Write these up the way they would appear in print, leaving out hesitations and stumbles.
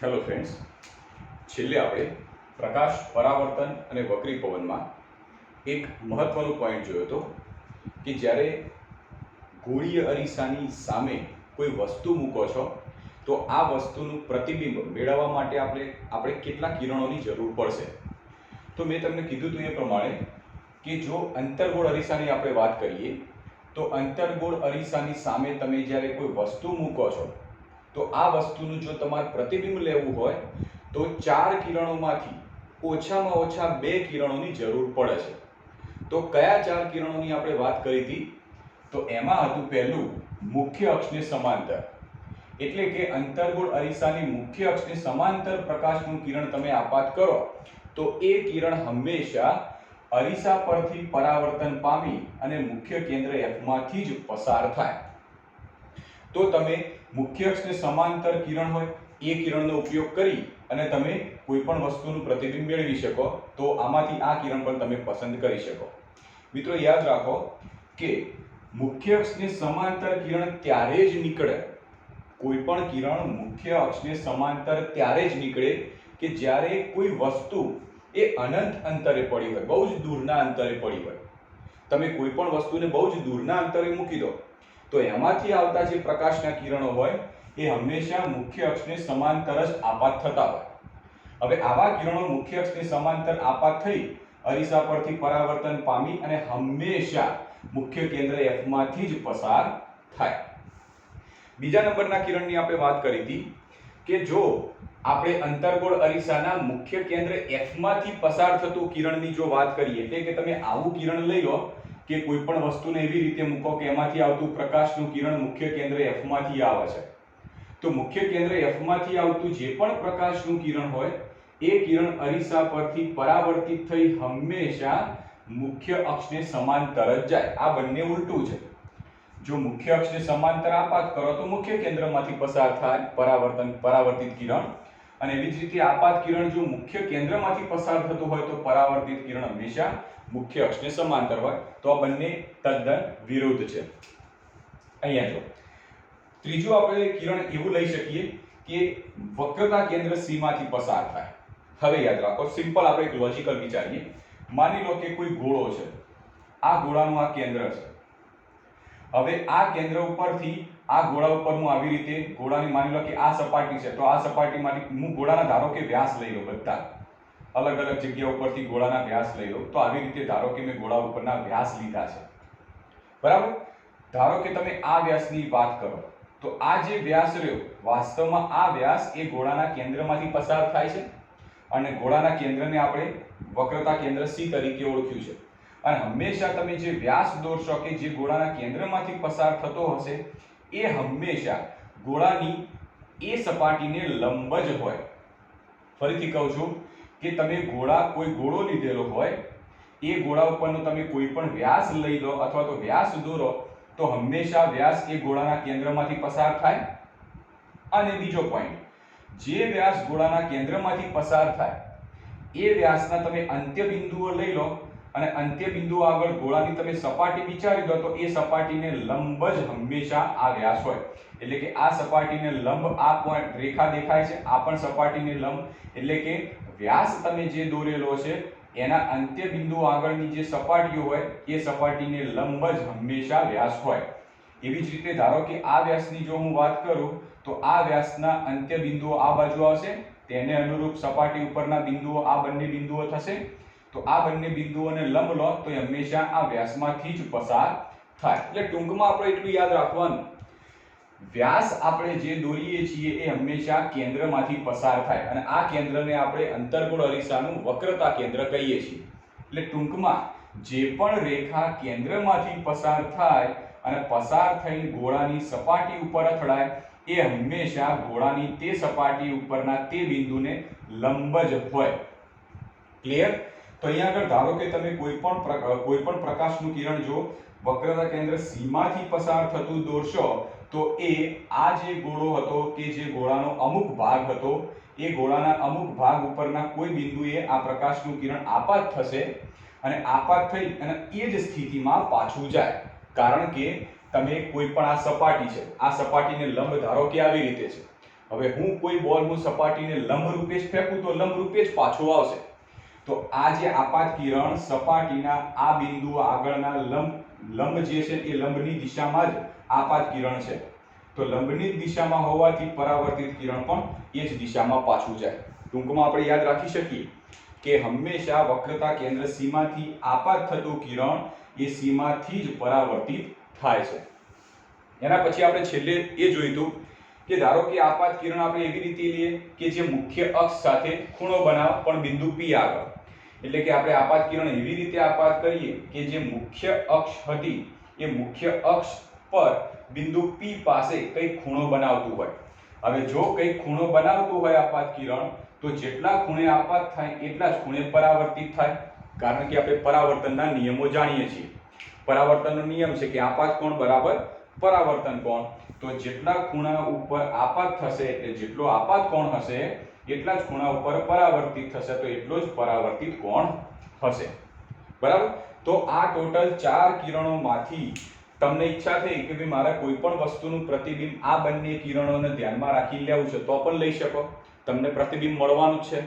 Hello friends, છેલ્લે આપણે પ્રકાશ પરાવર્તન અને વક્રી પવનમાં એક મહત્વનો પોઈન્ટ જોયો હતો કે જ્યારે ગોળીય અરીસાની સામે કોઈ વસ્તુ મૂકો છો તો આ વસ્તુનું પ્રતિબિંબ મેળવવા માટે આપણે કેટલા કિરણોની જરૂર પડશે. તો મેં તમને કીધું હતું એ પ્રમાણે કે જો અંતર્ગોળ અરીસાની આપણે વાત કરીએ તો અંતર્ગોળ અરીસાની સામે તમે જ્યારે કોઈ વસ્તુ મૂકો છો તો આ વસ્તુનું જો તમારે પ્રતિબિંબ લેવું હોય તો 4 કિરણોમાંથી ઓછામાં ઓછા 2 કિરણોની જરૂર પડે છે. તો કયા 4 કિરણોની આપણે વાત કરી હતી? તો એમાં હતું પહેલું મુખ્ય અક્ષને સમાંતર, એટલે કે અંતર્ગોળ અરીસાની મુખ્ય અક્ષને સમાંતર પ્રકાશનું કિરણ તમે આપાત કરો તો એ કિરણ હંમેશા અરીસા પરથી પરાવર્તન પામી અને મુખ્ય કેન્દ્ર F માંથી જ પસાર થાય. તો તમે મુખ્ય અક્ષને સમાંતર કિરણ હોય એ કિરણનો ઉપયોગ કરી અને તમે કોઈ પણ વસ્તુનું પ્રતિબિંબ મેળવી શકો. તો આમાંથી આ કિરણ પણ તમે પસંદ કરી શકો. મિત્રો યાદ રાખો કે મુખ્ય અક્ષને સમાંતર કિરણ ત્યારે જ નીકળે, કોઈ પણ કિરણ મુખ્ય અક્ષને સમાંતર ત્યારે જ નીકળે કે જ્યારે કોઈ વસ્તુ એ અનંત અંતરે પડી હોય, બહુ જ દૂરના અંતરે પડી હોય. તમે કોઈ પણ વસ્તુને બહુ જ દૂરના અંતરે મૂકી દો તો એમાંથી આવતા જે પ્રકાશના કિરણો હોય એ હંમેશા મુખ્ય અક્ષને સમાંતર જ આપાત થતા હોય. હવે આવા કિરણો મુખ્ય અક્ષને સમાંતર આપાત થઈ અરીસા પરથી પરાવર્તન પામી અને હંમેશા મુખ્ય કેન્દ્ર F માંથી જ પસાર થાય. બીજા નંબરના કિરણની આપણે વાત કરી હતી કે જો આપણે અંતર્ગોળ અરીસાના મુખ્ય કેન્દ્ર F માંથી પસાર થતું કિરણની જો વાત કરીએ, એટલે કે તમે આવું કિરણ લઈ લો કે કોઈ પણ વસ્તુને એવી રીતે મૂકો કે એમાંથી આવતું પ્રકાશનું કિરણ મુખ્ય કેન્દ્ર F માંથી આવે છે. તો મુખ્ય કેન્દ્ર F માંથી આવતું જે પણ પ્રકાશનું કિરણ હોય એ કિરણ અરીસા પરથી પરાવર્તિત થઈ હંમેશા મુખ્ય અક્ષને સમાંતર જ જાય. આ બંને ઉલટું છે. જો મુખ્ય અક્ષને સમાંતર આપાત કરો તો મુખ્ય કેન્દ્રમાંથી પસાર થાય પરાવર્તિત કિરણ, અને એવી જ રીતે આપાત કિરણ જો મુખ્ય કેન્દ્રમાંથી પસાર થતું હોય તો પરાવર્તિત કિરણ હંમેશા મુખ્ય અક્ષને સમાંતર હોય. તો આ બંને તદ્દન વિરુદ્ધ છે. અહીંયા જો ત્રીજું આપણે કિરણ એવું લઈ શકીએ કે વક્રતા કેન્દ્ર C માંથી પસાર થાય. હવે યાદ રાખો, સિમ્પલ આપણે એક લોજિકલ વિચારીએ. માની લો કે કોઈ ગોળો છે, આ ગોળાનું આ કેન્દ્ર છે. હવે આ કેન્દ્ર ઉપરથી આ ગોળા ઉપરનું આવી રીતે ગોળાની માની લો કે આ સપાટી છે, તો આ સપાટીમાંથી હું ગોળાના ધારો કે વ્યાસ લઈ લો, બધા અલગ અલગ જગ્યા ઉપરથી ગોળાના વ્યાસ લઈ લો. તો આવી રીતે ધારો કે મેં ગોળા ઉપરના વ્યાસ લીધા છે, બરાબર. ધારો કે તમે આ વ્યાસની વાત કરો તો આ જે વ્યાસ રહ્યો વાસ્તવમાં આ વ્યાસ એ ગોળાના કેન્દ્રમાંથી પસાર થાય છે અને ગોળાના કેન્દ્રને આપણે વક્રતા કેન્દ્ર C તરીકે ઓળખ્યું છે. અને હંમેશા તમે જે વ્યાસ દોરશો કે જે ગોળાના કેન્દ્રમાંથી પસાર થતો હશે એ હંમેશા ગોળાની એ સપાટીને લંબ જ હોય. ફરીથી કહું છું કે તમે કોઈ ગોળો લીધેલો હોય, એ ગોળા ઉપરનો તમે કોઈ પણ વ્યાસ લઈ લો અથવા તો વ્યાસ દોરો તો હંમેશા વ્યાસ એ ગોળાના કેન્દ્રમાંથી પસાર થાય. અને બીજો પોઈન્ટ, જે વ્યાસ ગોળાના કેન્દ્રમાંથી પસાર થાય એ વ્યાસના તમે અંત્ય બિંદુઓ લઈ લો અને અંત્ય બિંદુઓ આગળ ગોળાની તમે સપાટી વિચારી દો તો એ સપાટીને લંબ જ હંમેશા આ વ્યાસ હોય. એટલે કે આ સપાટીને લંબ આ પોઈન્ટ રેખા દેખાય છે, આ પણ સપાટીને લંબ, એટલે કે વ્યાસ તમે જે દોરેલો છે એના અંત્ય બિંદુ આગળની જે સપાટીઓ હોય એ સપાટીને લંબ જ હંમેશા વ્યાસ હોય. એવી જ રીતે ધારો કે આ વ્યાસની જો હું વાત કરું તો આ વ્યાસના અંત્ય બિંદુઓ આ બાજુ આવશે, તેને અનુરૂપ સપાટી ઉપરના બિંદુઓ આ બંને બિંદુઓ થશે. તો આ બંને બિંદુઓને લંબ લો તો એ હંમેશા આ વ્યાસમાંથી જ પસાર થાય. એટલે ટૂંકમાં આપણે એટલું યાદ રાખવાનું, વ્યાસ આપણે જે દોરીએ છીએ એ હંમેશા કેન્દ્રમાંથી પસાર થાય અને આ કેન્દ્રને આપણે અંતર્ગોળ અરીસાનું વક્રતા કેન્દ્ર કહીએ છીએ. એટલે ટૂંકમાં જે પણ રેખા કેન્દ્રમાંથી પસાર થાય અને પસાર થઈને ગોળાની સપાટી ઉપર અથડાય એ હંમેશા ગોળાની તે સપાટી ઉપરના તે બિંદુને લંબ જ હોય. ક્લિયર? તો અહીંયા આગળ ધારો કે તમે કોઈ પણ પ્રકાશનું કિરણ જો વક્રતા કેન્દ્ર C માંથી પસાર થતું દોરશો તો એ આ જે ગોળો હતો કે જે ગોળાનો અમુક ભાગ હતો એ ગોળાના અમુક ભાગ ઉપરના કોઈ બિંદુએ આ પ્રકાશનું કિરણ આપાત થશે અને આપાત થઈ અને એ જ સ્થિતિમાં પાછું જાય. કારણ કે તમે કોઈ પણ આ સપાટી છે, આ સપાટીને લંબ ધારો કે આવી રીતે છે. હવે હું કોઈ બોલ હું સપાટીને લંબ રૂપે જ ફેંકું તો લંબ રૂપે જ પાછો આવશે. તો આ જે આપાત કિરણ સપાટીના આ બિંદુ આગળના લંબ જે છે એ લંબની દિશામાં જ આપાત કિરણ છે. તો લંબની દિશામાં હોવાથી પરાવર્તિત કિરણ પણ એ જ દિશામાં પાછું જાય. ટૂંકમાં આપણે યાદ રાખી શકીએ કે હંમેશા વક્રતા કેન્દ્ર સીમાથી આપાત થતું કિરણ એ સીમાથી જ પરાવર્તિત થાય છે. એના પછી આપણે છેલ્લે એ જોઈતું કે ધારો કે આપાત કિરણ આપણે એવી રીતે લઈએ કે જે મુખ્ય અક્ષ સાથે ખૂણો બનાવે પણ બિંદુ P આગળ. એટલે કે આપણે આપાત કિરણ એવી રીતે આપાત કરીએ કે જે મુખ્ય અક્ષ હતી એ મુખ્ય અક્ષ પર બિંદુ P પાસે કંઈક ખૂણો બનાવતું હોય. હવે જો કંઈક ખૂણો બનાવતું હોય આપાત કિરણ તો જેટલા ખૂણે આપાત થાય એટલા જ ખૂણે પરાવર્તિત થાય. કારણ કે આપણે પરાવર્તનના નિયમો જાણીએ છીએ. પરાવર્તનનો નિયમ છે કે આપાત કોણ બરાબર પરાવર્તન કોણ. તો જેટલા ખૂણા ઉપર આપાત થશે એટલે જેટલો આપાત કોણ હશે એટલા જ ખૂણા ઉપર પરાવર્તિત થશે તો એટલો જ પરાવર્તિત કોણ હશે. બરાબર. તો આ ટોટલ 4 કિરણોમાંથી તમને ઈચ્છા થઈ કે ભાઈ મારે કોઈ પણ વસ્તુનું પ્રતિબિંબ આ બંને કિરણોને ધ્યાનમાં રાખી લેવું છે તો પણ લઈ શકો. તમને પ્રતિબિંબ મળવાનું જ છે.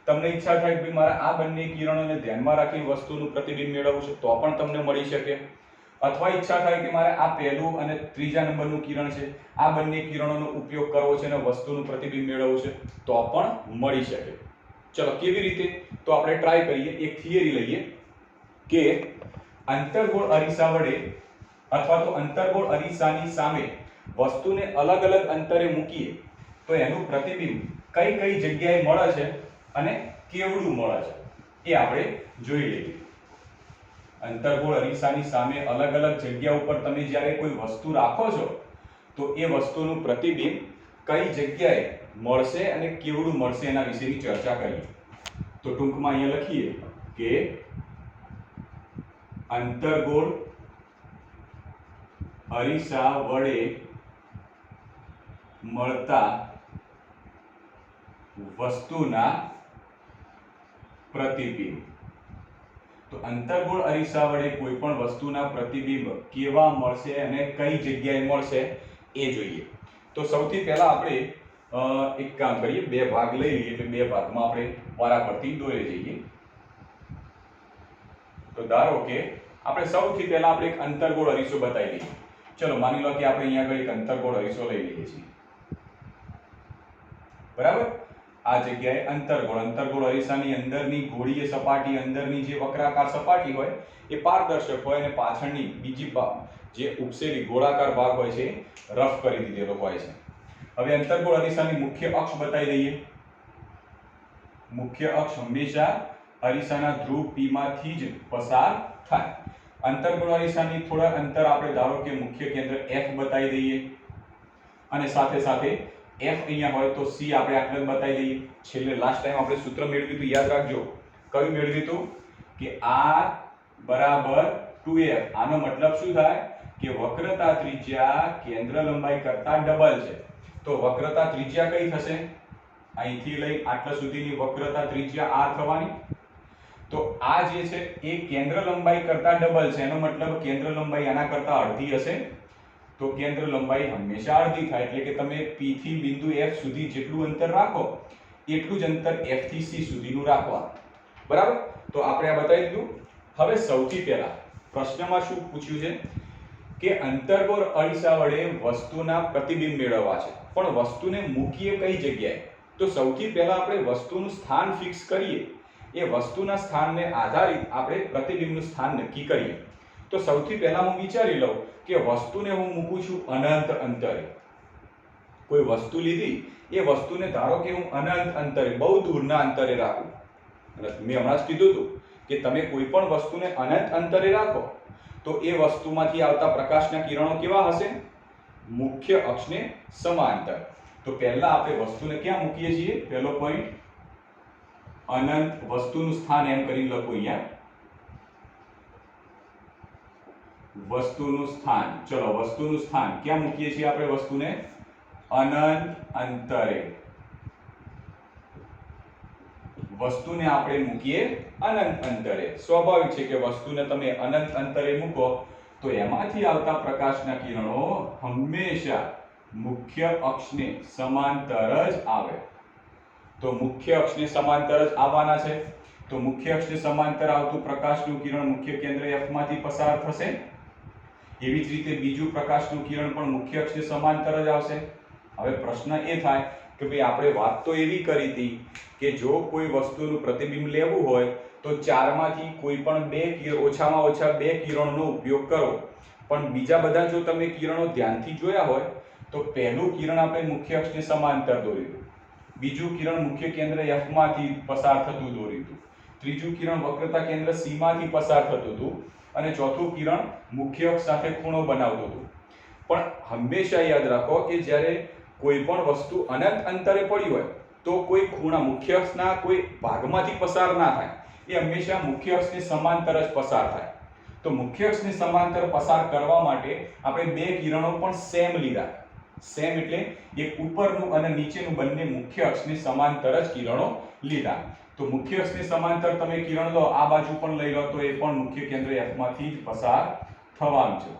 તમને ઈચ્છા થાય કે ભાઈ મારે આ બંને કિરણોને ધ્યાનમાં રાખી વસ્તુનું પ્રતિબિંબ મેળવવું છે તો પણ તમને મળી શકે. અથવા ઈચ્છા થાય કે મારે આ પહેલું અને ત્રીજા નંબરનું કિરણ છે આ બંને કિરણોનો ઉપયોગ કરવો છે અને વસ્તુનું પ્રતિબિંબ મેળવવું છે તો પણ મળી શકે. ચલો કેવી રીતે તો આપણે ટ્રાય કરીએ. એક થિયરી લઈએ કે અંતર્ગોળ અરીસા વડે અથવા તો અંતર્ગોળ અરીસાની સામે વસ્તુને અલગ અલગ અંતરે મૂકીએ તો એનું પ્રતિબિંબ કઈ કઈ જગ્યાએ મળે છે અને કેવડું મળે છે એ આપણે જોઈ લઈએ. અંતર્ગોળ અરીસાની સામે અલગ અલગ જગ્યા ઉપર તમે જ્યારે કોઈ વસ્તુ રાખો છો તો એ વસ્તુનું પ્રતિબિંબ કઈ જગ્યાએ મળશે અને કેવડું મળશે એના વિશેની ચર્ચા કરીએ. તો ટૂંકમાં અહીંયા લખીએ કે અંતર્ગોળ અરીસા વડે મળતા વસ્તુના પ્રતિબિંબ. તો અંતર્ગોળ અરીસા વડે કોઈ પણ વસ્તુના પ્રતિબિંબ કેવા મળશે અને કઈ જગ્યાએ મળશે એ જોઈએ. તો સૌથી પહેલા આપણે એક કામ કરીએ, બે ભાગ લઈ લઈએ એટલે બે ભાગમાં આપણે વારાફરતી દોરી જઈએ. તો ધારો કે આપણે સૌથી પહેલા આપણે એક અંતર્ગોળ અરીસો બતાવી દઈએ. ચલો માની લો કે આપણે અહીંયા આગળ એક અંતર્ગોળ અરીસો લઈ લઈએ છીએ. બરાબર. આ જગ્યાએ અંતર્ગોળ અરીસાની અંદરની ગોળીય સપાટી અંદરની જે વક્રાકાર સપાટી હોય એ પારદર્શક હોય અને પાછળની બીજી જે ઉપસેલી ગોળાકાર ભાગ હોય છે રફ કરી દીધેલો હોય છે. હવે અંતર્ગોળ અરીસાની મુખ્ય અક્ષ બતાવી દઈએ. મુખ્ય અક્ષ હંમેશા અરીસાના ધ્રુવ P માંથી જ પસાર થાય. અંતર્ગોળ અરીસાની થોડા અંતર આપણે ધારો કે મુખ્ય કેન્દ્ર F બતાવી દઈએ અને સાથે સાથે F અહીંયા હોય તો C આપણે આટલે બતાવી દઈએ. છેલ્લે લાસ્ટ ટાઈમ આપણે સૂત્ર મેળવ્યું હતું યાદ રાખજો. કયું મેળવ્યું હતું કે R બરાબર 2F. આનો મતલબ શું થાય કે વક્રતા ત્રિજ્યા કેન્દ્ર લંબાઈ કરતા ડબલ છે. તો વક્રતા ત્રિજ્યા કઈ થશે? અહીંથી લઈ આટલા સુધીની વક્રતા ત્રિજ્યા R થવાની. તો આ જે છે એ કેન્દ્ર લંબાઈ કરતા ડબલ છે. એનો મતલબ કેન્દ્ર લંબાઈ આના કરતા અડધી હશે. તો કેન્દ્ર લંબાઈ હંમેશા અડધી થાય એટલે કે તમે P થી બિંદુ F સુધી જેટલું અંતર રાખો એટલું જ અંતર F થી C સુધીનું રાખવાનું. બરાબર. તો આપણે આ બતાવી દીધું. હવે સૌથી પહેલા પ્રશ્નમાં શું પૂછ્યું છે કે અંતર્ગોળ અરીસા વડે વસ્તુના પ્રતિબિંબ મેળવવા છે પણ વસ્તુને મૂકીએ કઈ જગ્યાએ. તો સૌથી પહેલા આપણે વસ્તુનું સ્થાન ફિક્સ કરીએ. એ વસ્તુના સ્થાનને આધારિત આપણે પ્રતિબિંબનું સ્થાન નક્કી કરીએ. તો સૌથી પહેલા હું વિચારી લઉં કે વસ્તુને હું મૂકું છું અનંત અંતરે. કોઈ વસ્તુ લીધી એ વસ્તુને ધારો કે હું અનંત અંતરે બહુ દૂરના અંતરે રાખું. અને મેં હમણાં જ કીધું હતું કે તમે કોઈ પણ વસ્તુને અનંત અંતરે રાખો તો એ વસ્તુમાંથી આવતા પ્રકાશના કિરણો કેવા હશે? મુખ્ય અક્ષને સમાંતર. તો પહેલા આપણે વસ્તુને ક્યાં મૂકીએ છીએ? પહેલો પોઈન્ટ અનંત. વસ્તુનું સ્થાન એમ કરીને લખો અહીંયા વસ્તુનું સ્થાન. ચલો વસ્તુનું સ્થાન ક્યાં મૂકીએ છીએ આપણે વસ્તુને? અનંત અંતરે. વસ્તુને આપણે મૂકીએ અનંત અંતરે. સ્વાભાવિક છે કે વસ્તુને તમે અનંત અંતરે મૂકો તો એમાંથી આવતા પ્રકાશના કિરણો હંમેશા મુખ્ય અક્ષને સમાંતર જ આવે. તો મુખ્ય અક્ષને સમાંતર જ આવવાના છે. તો મુખ્ય અક્ષને સમાંતર આવતું પ્રકાશનું કિરણ મુખ્ય કેન્દ્ર F માંથી પસાર થશે. એવી જ રીતે બીજું પ્રકાશનું કિરણ પણ મુખ્ય અક્ષને સમાંતર જ આવશે. હવે પ્રશ્ન એ થાય કે ભાઈ આપણે વાત તો એવી કરી હતી કે જો કોઈ વસ્તુનું પ્રતિબિંબ લેવું હોય તો ચારમાંથી કોઈ પણ ઓછામાં ઓછા બે કિરણોનો ઉપયોગ કરો. પણ બીજા બધા જો તમે કિરણો ધ્યાનથી જોયા હોય તો પહેલું કિરણ આપણે મુખ્ય અક્ષને સમાંતર દોર્યું, બીજું કિરણ મુખ્ય કેન્દ્ર F માંથી પસાર થતું દોર્યું હતું, ત્રીજું કિરણ વક્રતા કેન્દ્ર C માંથી પસાર થતું હતું અને ચોથું કિરણ મુખ્ય અક્ષ સાથે ખૂણો બનાવતું હતું. પણ હંમેશા યાદ રાખો કે જ્યારે કોઈ પણ વસ્તુ અનંત અંતરે પડી હોય તો કોઈ ખૂણા મુખ્ય અક્ષના કોઈ ભાગમાંથી પસાર ના થાય, એ હંમેશા મુખ્ય અક્ષને સમાંતર જ પસાર થાય. તો મુખ્ય અક્ષને સમાંતર પસાર કરવા માટે આપણે બે કિરણો પણ સેમ લીધા. સેમ એટલે એક ઉપરનું અને નીચેનું બંને મુખ્ય અક્ષને સમાંતર જ કિરણો લીધા. તો મુખ્ય અક્ષને સમાંતર તમે કિરણ લો, આ બાજુ પણ લઈ લો તો એ પણ મુખ્ય કેન્દ્ર F માંથી જ પસાર થવાનું છે.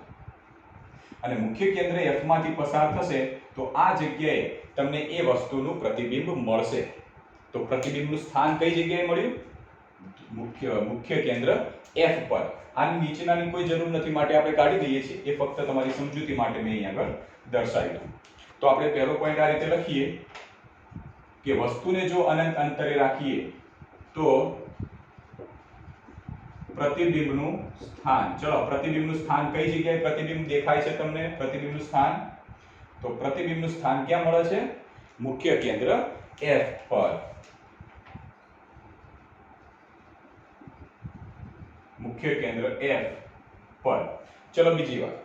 અને મુખ્ય કેન્દ્ર F માંથી પસાર થશે તો આ જગ્યાએ તમને એ વસ્તુનું પ્રતિબિંબ મળશે. તો પ્રતિબિંબનું સ્થાન કઈ જગ્યાએ મળ્યું? મુખ્ય કેન્દ્ર F પર. આની નીચેનાની કોઈ જરૂર નથી માટે આપણે કાઢી દઈએ છીએ. એ ફક્ત તમારી સમજૂતી માટે મેં અહીંયા આગળ દર્શાવ્યું. તો આપણે પહેલો પોઈન્ટ આ રીતે લખીએ કે વસ્તુને જો અનંત અંતરે રાખીએ તો પ્રતિબિંબનું સ્થાન, ચલો પ્રતિબિંબનું સ્થાન કઈ જગ્યાએ પ્રતિબિંબ દેખાય છે તમને? પ્રતિબિંબનું સ્થાન, તો પ્રતિબિંબનું સ્થાન ક્યાં મળે છે? મુખ્ય કેન્દ્ર F પર. મુખ્ય કેન્દ્ર F પર. ચલો બીજી વાત,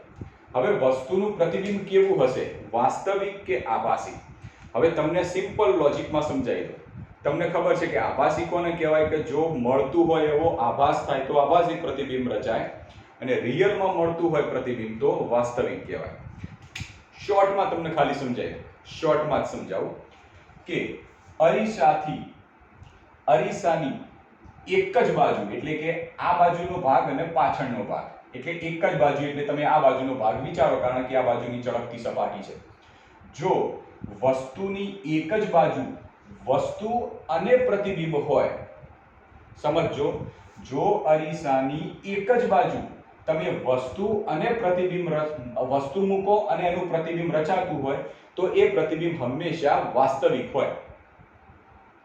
હવે વસ્તુનું પ્રતિબિંબ કેવું હશે? વાસ્તવિક કે આભાસી? હવે તમને સિમ્પલ લોજિકમાં સમજાવી દઉં. તમને ખબર છે કે આભાસી કોને કહેવાય? કે જો મળતું હોય એવો આભાસ થાય તો આભાસી પ્રતિબિંબ રચાય, અને રિયલમાં મળતું હોય પ્રતિબિંબ તો વાસ્તવિક કહેવાય. શોર્ટમાં તમને ખાલી સમજાય, શોર્ટમાં જ સમજાવું કે અરીસાની એક જ બાજુ એટલે કે આ બાજુનો ભાગ અને પાછળનો ભાગ, એટલે એક જ બાજુ એટલે તમે આ બાજુનો ભાગ વિચારો કારણ કે આ બાજુની ચળકતી સપાટી છે. જો વસ્તુની એક જ બાજુ વસ્તુ અને પ્રતિબિંબ હોય, સમજો, જો અરીસાની એક જ બાજુ તમે વસ્તુ અને પ્રતિબિંબ વસ્તુ મૂકો અને એનું પ્રતિબિંબ રચાતું હોય તો એ પ્રતિબિંબ હંમેશા વાસ્તવિક હોય.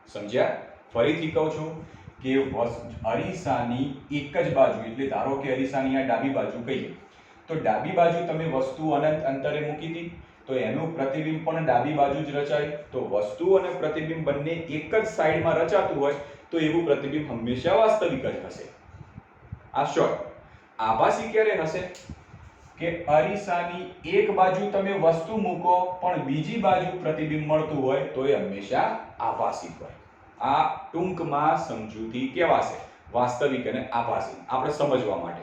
સમજ્યા? ફરીથી કહું છું કે અરીસાની એક જ બાજુ એટલે ધારો કે અરીસાની આ ડાબી બાજુ કહીએ તો ડાબી બાજુ તમે વસ્તુ અનંત અંતરે મૂકી હતી તો એનું પ્રતિબિંબ પણ ડાબી બાજુ જ રચાય. તો વસ્તુ અને પ્રતિબિંબ બંને એક જ સાઈડમાં રચાતું હોય તો એવું પ્રતિબિંબ હંમેશા વાસ્તવિક જ હશે. આ શોર્ટ. આભાસી ક્યારે હશે? કે અરીસાની એક બાજુ તમે વસ્તુ મૂકો પણ બીજી બાજુ પ્રતિબિંબ મળતું હોય તો એ હંમેશા આભાસી હોય. આ ટૂંકમાં સમજૂતી કહેવાશે, વાસ્તવિક અને આભાસી, આપણે સમજવા માટે.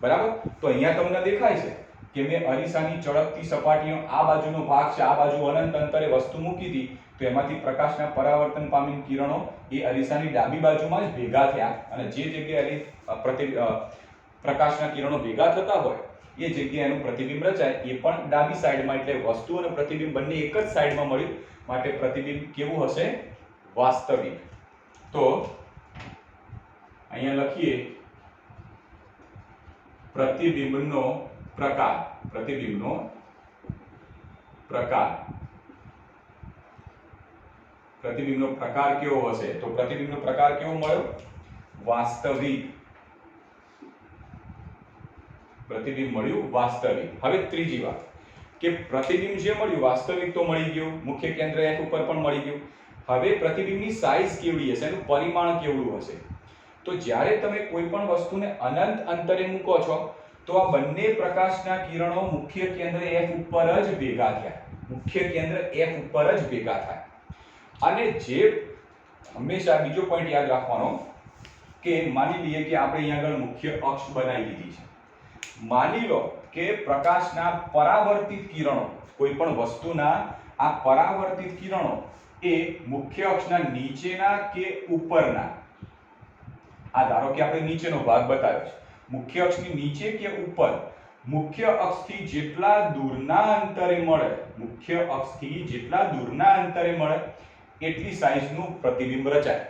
બરાબર? તો અહીંયા તમને દેખાય છે કે મેં અરીસાની ચળકતી સપાટીનો આ બાજુનો ભાગ છે, આ બાજુ અનંત અંતરે વસ્તુ મૂકી હતી તો એમાંથી પ્રકાશના પરાવર્તન પામીને કિરણો એ અરીસાની ડાબી બાજુમાં જ ભેગા થયા અને જે જગ્યાએ પ્રકાશના કિરણો ભેગા થતા હોય એ જગ્યાએ એનું પ્રતિબિંબ રચાય, એ પણ ડાબી સાઈડમાં, એટલે વસ્તુ અને પ્રતિબિંબ બંને એક જ સાઈડમાં મળ્યું માટે પ્રતિબિંબ કેવું હશે? વાસ્તવિક. તો અહીંયા લખીએ પ્રતિબિંબનો પ્રકાર. પ્રતિબિંબનો પ્રકાર. પ્રતિબિંબનો પ્રકાર કેવો હશે? તો પ્રતિબિંબનો પ્રકાર કેવો મળ્યો? વાસ્તવિક. પ્રતિબિંબ મળ્યું વાસ્તવિક. હવે ત્રીજી વાત કે પ્રતિબિંબ જે મળ્યું વાસ્તવિક તો મળી ગયું, મુખ્ય કેન્દ્ર F ઉપર પણ મળી ગયું. હવે પ્રતિબિંબની સાઈઝ કેવડી હશે? એનું પરિમાણ કેવડું હશે? તો જ્યારે તમે કોઈ પણ વસ્તુને અનંત અંતરે મૂકો છો તો આ બંને પ્રકાશના કિરણો મુખ્ય કેન્દ્ર F ઉપર જ ભેગા થયા. મુખ્ય કેન્દ્ર F ઉપર જ ભેગા થાય. અને જે હંમેશા બીજો પોઈન્ટ યાદ રાખવાનો કે માની લઈએ કે આપણે અહીંયા આગળ મુખ્ય અક્ષ બનાવી દીધી છે. માની લો કે પ્રકાશના પરાવર્તિત કિરણો, કોઈ પણ વસ્તુના આ પરાવર્તિત કિરણો એ મુખ્ય અક્ષના નીચેના કે ઉપરના, આ ધારો કે આપણે નીચેનો ભાગ બતાવ્યો છે, મુખ્ય અક્ષની નીચે કે ઉપર, મુખ્ય અક્ષથી જેટલા દૂરના અંતરે મળે મુખ્ય અક્ષથી જેટલા દૂરના અંતરે મળે એટલી સાઈઝનું પ્રતિબિંબ રચાય.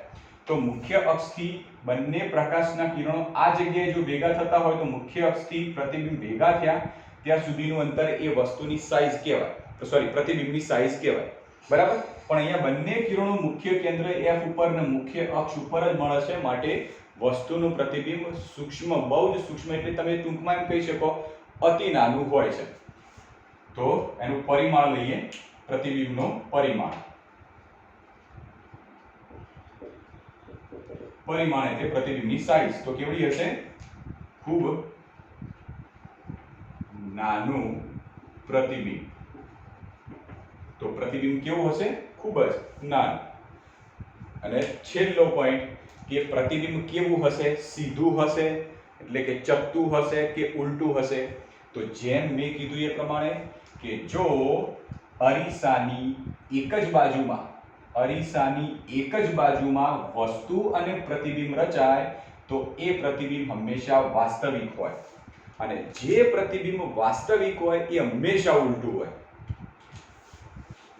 તો મુખ્ય અક્ષથી બંને પ્રકાશના કિરણો આ જગ્યાએ જો ભેગા થતા હોય તો મુખ્ય અક્ષથી પ્રતિબિંબ ભેગા થયા ત્યાં સુધીનું અંતર એ વસ્તુની સાઈઝ કહેવાય, સોરી પ્રતિબિંબની સાઈઝ કહેવાય. બરાબર. પણ અહીંયા બંને કિરણો મુખ્ય કેન્દ્ર F ઉપર અને મુખ્ય અક્ષ ઉપર જ મળે છે, માટે વસ્તુનું પ્રતિબિંબ સૂક્ષ્મ, બહુ જ સૂક્ષ્મ, એટલે તમે ટૂંકમાં એમ કહી શકો અતિ નાનું હોય છે. તો એનું પરિમાણ લઈએ, પ્રતિબિંબનું પરિમાણ. પરિમાણ એટલે પ્રતિબિંબની સાઈઝ. તો કેવડી હશે? ખૂબ નાનું પ્રતિબિંબ. તો પ્રતિબિંબ કેવું હશે? ખૂબ જ નાનું. અને છેલ્લો પોઈન્ટ કે પ્રતિબિંબ કેવું હશે? સીધું હશે એટલે કે ચપટું હશે કે ઉલટું હશે? તો જેમ મેં કીધું એ પ્રમાણે કે જો અરીસાની એક જ બાજુમાં વસ્તુ અને પ્રતિબિંબ રચાય તો એ પ્રતિબિંબ હંમેશા વાસ્તવિક હોય, અને જે પ્રતિબિંબ વાસ્તવિક હોય એ હંમેશા ઉલટું હોય.